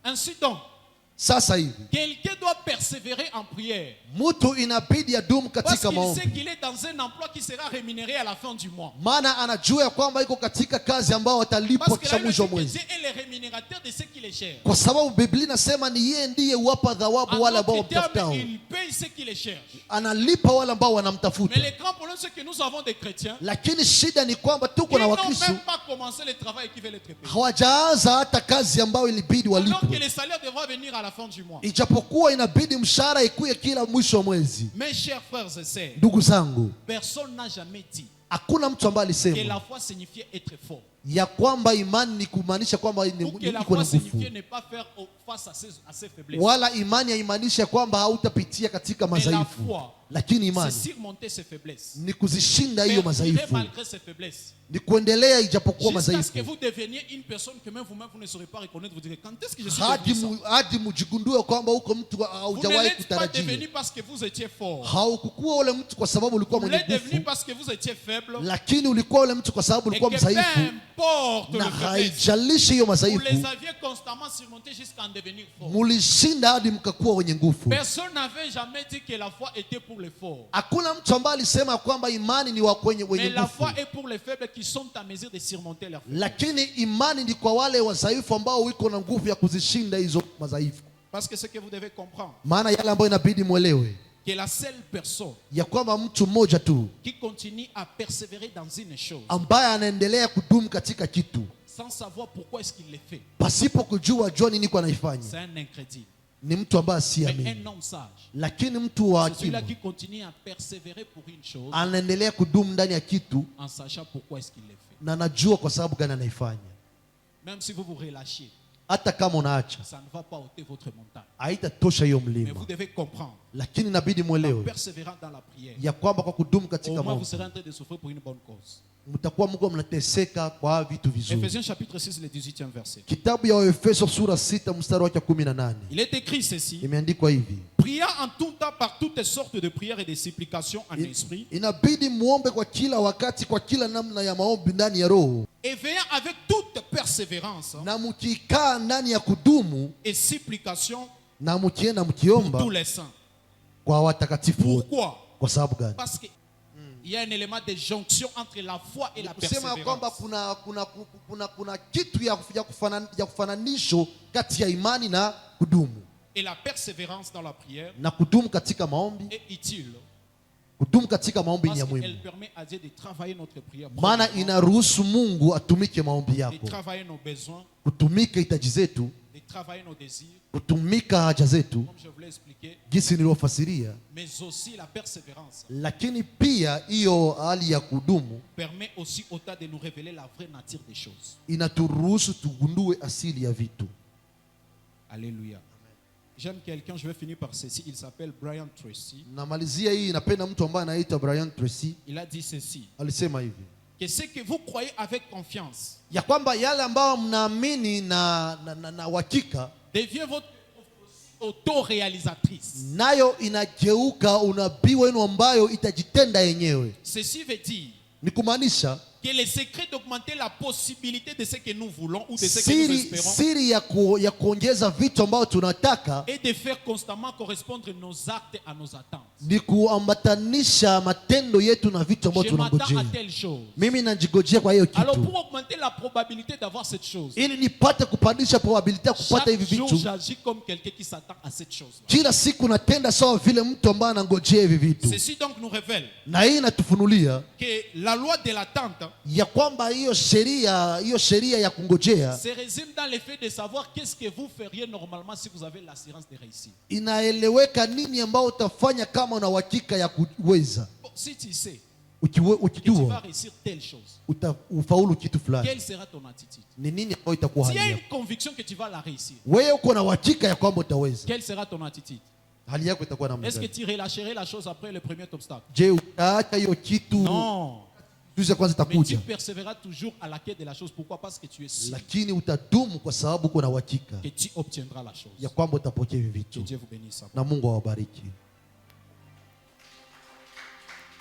Ainsi donc, Sasa hivi quelqu'un doit persévérer en prière. mtu inabidi adumu Parce katika qu'il sait maombi, qu'il est dans un emploi qui sera rémunéré à la fin du mois. maana anajua ya kwamba iko katika kazi ambao atalipwa Parce que kisha là, mwisho wa Dieu mwezi, est le rémunérateur de ceux qui les cherchent. kwa sababu Biblia inasema ni yeye ndiye huwapa thawabu wale En ambao d'autres termes, wamtafutao, il paye ceux qui les cherchent. analipa wale ambao Mais wanamtafuta. le grand problème, c'est que nous avons des chrétiens Lakini shida ni kwamba qui tuko na n'ont Wakristo même pas commencé le travail et qui veulent être payés. hawajaanza hata kazi ambayo ilibidi Alors que walipwe, les salaires devraient venir à la fin du mois. ijapokuwa inabidi mshahara ikuye kila mwisho wa mwezi. Mes chers frères et sœurs, Ndugu zangu, personne n'a jamais dit hakuna mtu ambaye que alisema la foi signifiait être fort. ya kwamba imani ni kumaanisha kwamba Ou que la iko na foi nguvu, signifiait ne pas faire face à ses faiblesses. wala imani haimaanisha kwamba hautapitia katika Mais la madhaifu, foi, lakini c'est imani surmonter ses faiblesses. ni kuzishinda hiyo Perdurer madhaifu, malgré ses faiblesses. ni kuendelea ijapokuwa Jusqu'à ce que madhaifu, vous deveniez une personne que même vous-même vous ne saurez pas reconnaître. Vous direz, quand est-ce que je suis hadi devenu ça? hadi mjigundue kwamba huko mtu Vous ne haujawahi l'êtes pas kutarajia. devenu parce que vous étiez fort. Haukukuwa ule mtu kwa sababu ulikuwa Vous mwenye l'êtes devenu nguvu, parce que vous étiez faible. lakini ulikuwa ule mtu kwa sababu Et que ulikuwa peu mdhaifu, importe na le faiblesse, haijalishi hiyo vous les madhaifu, aviez constamment surmontés jusqu'à en devenir fort. mulishinda hadi mkakuwa wenye nguvu. Personne n'avait jamais dit que la foi était pour les forts. Hakuna mtu ambaye alisema kwamba imani ni wa kwenye Mais wenye la nguvu, foi est pour les faibles qui sont en mesure de surmonter leurs faiblesses. lakini imani ni kwa wale wadhaifu ambao wiko na nguvu ya kuzishinda hizo madhaifu. Parce que ce que vous devez comprendre, Maana yale ambayo inabidi mwelewe que la seule personne ya kwamba mtu mmoja tu qui continue à persévérer dans une chose, ambaye anaendelea kudumu katika kitu sans savoir pourquoi est-ce qu'il le fait, pasipo kujua jua nini kwa anaifanya, c'est un incrédule. ni mtu ambaye Mais asiamini. un homme sage, Lakini mtu wa c'est celui-là akili qui continue à persévérer pour une chose, anaendelea kudumu ndani ya kitu en sachant pourquoi est-ce qu'il le fait. na anajua kwa sababu gani anaifanya. Même si vous vous relâchez, Hata kama unaacha ça ne va pas ôter votre montagne. haitatosha hiyo Mais mlima, vous devez comprendre, lakini inabidi en mwelewe persévérant dans la prière, ya kwamba kwa kudumu au katika moins vous maombi serez en train de souffrir pour une bonne cause. mtakuwa mko mnateseka kwa vitu vizuri. Ephésiens chapitre 6, le 18e verset. Kitabu ya Waefeso sura 6 mstari wake 18 Il est écrit ceci: imeandikwa hivi: priant en tout temps par toutes sortes de prières et de supplications en esprit, inabidi muombe kwa kila wakati kwa kila namna ya maombi ndani ya roho, et veillant avec toute persévérance na mkikaa ndani ya kudumu, et supplication na mkienda pour mkiomba tous les saints. kwa watakatifu wote. Pourquoi? Kwa sababu gani? Parce qu'il y a un élément de jonction entre la foi et la Kusema kwamba persévérance. kuna kitu ya kufananisho kati ya imani na kudumu, Et la persévérance dans la prière na kudumu katika maombi. est utile Kudumu katika maombi ni parce ya qu'elle muhimu, permet à Dieu de travailler notre prière, maana inaruhusu Mungu atumike maombi de yako, travailler nos besoins, kutumika hitaji zetu, de travailler nos désirs, kutumika haja zetu, comme je vous l'ai expliqué, jinsi nilivyofasiria. mais aussi la persévérance Lakini pia hiyo hali ya kudumu permet aussi au temps de nous révéler la vraie nature des choses. inaturuhusu tugundue asili ya vitu. Alléluia. J'aime quelqu'un, je vais finir par ceci. Il s'appelle Brian Tracy. Namalizia hii, napenda mtu ambaye anaitwa Brian Tracy. Il a dit ceci: Alisema hivi que ce que vous croyez avec confiance ya kwamba yale ambayo mnaamini na uhakika, devient votre autoréalisatrice. nayo inageuka unabii wenu ambayo itajitenda yenyewe. Ceci veut dire Ni kumaanisha que le secret d'augmenter la possibilité de ce que nous voulons ou de ce que nous espérons siri ya kuongeza vitu ambayo tunataka et de faire constamment correspondre nos actes à nos attentes. ni kuambatanisha matendo yetu na vitu ambavyo Je m'attends à tunangojea. telle chose. Mimi najigojea kwa hiyo Alors kitu pour augmenter la probabilité d'avoir cette chose, ili nipate kupandisha probability ya kupata chaque hivi jour vitu. j'agis comme quelqu'un qui s'attend à cette chose-là. Kila siku natenda sawa vile mtu ambaye anangojea hivi vitu, Ceci donc nous révèle na hii inatufunulia que la loi de l'attente ya kwamba hiyo sheria ya kungojea se résume dans le fait de savoir qu'est-ce que vous feriez normalement si vous avez l'assurance de réussir. inaeleweka nini ambao utafanya kama una uhakika ya kuweza. Bon, si tu sais que tu vas Ukijua réussir telle chose, ufaulu kitu fulani, quelle sera ton attitude? ni nini ambayo itakuwa S'il y a hali une yako? conviction que tu vas la réussir, Wewe uko na uhakika ya kwamba utaweza, quelle sera ton attitude? hali yako itakuwa namna Est-ce que gani? tu relâcherais la chose après le premier obstacle? Je, utaacha hiyo kitu? Non. Tuza kwanza Mais tu itakuja, persévéreras toujours à la quête de la chose. Pourquoi? Parce que tu es sûr lakini utadumu kwa sababu uko na uhakika que tu obtiendras la chose. ya kwamba utapokea hivi Que vitu, Dieu vous bénisse. na Mungu awabariki.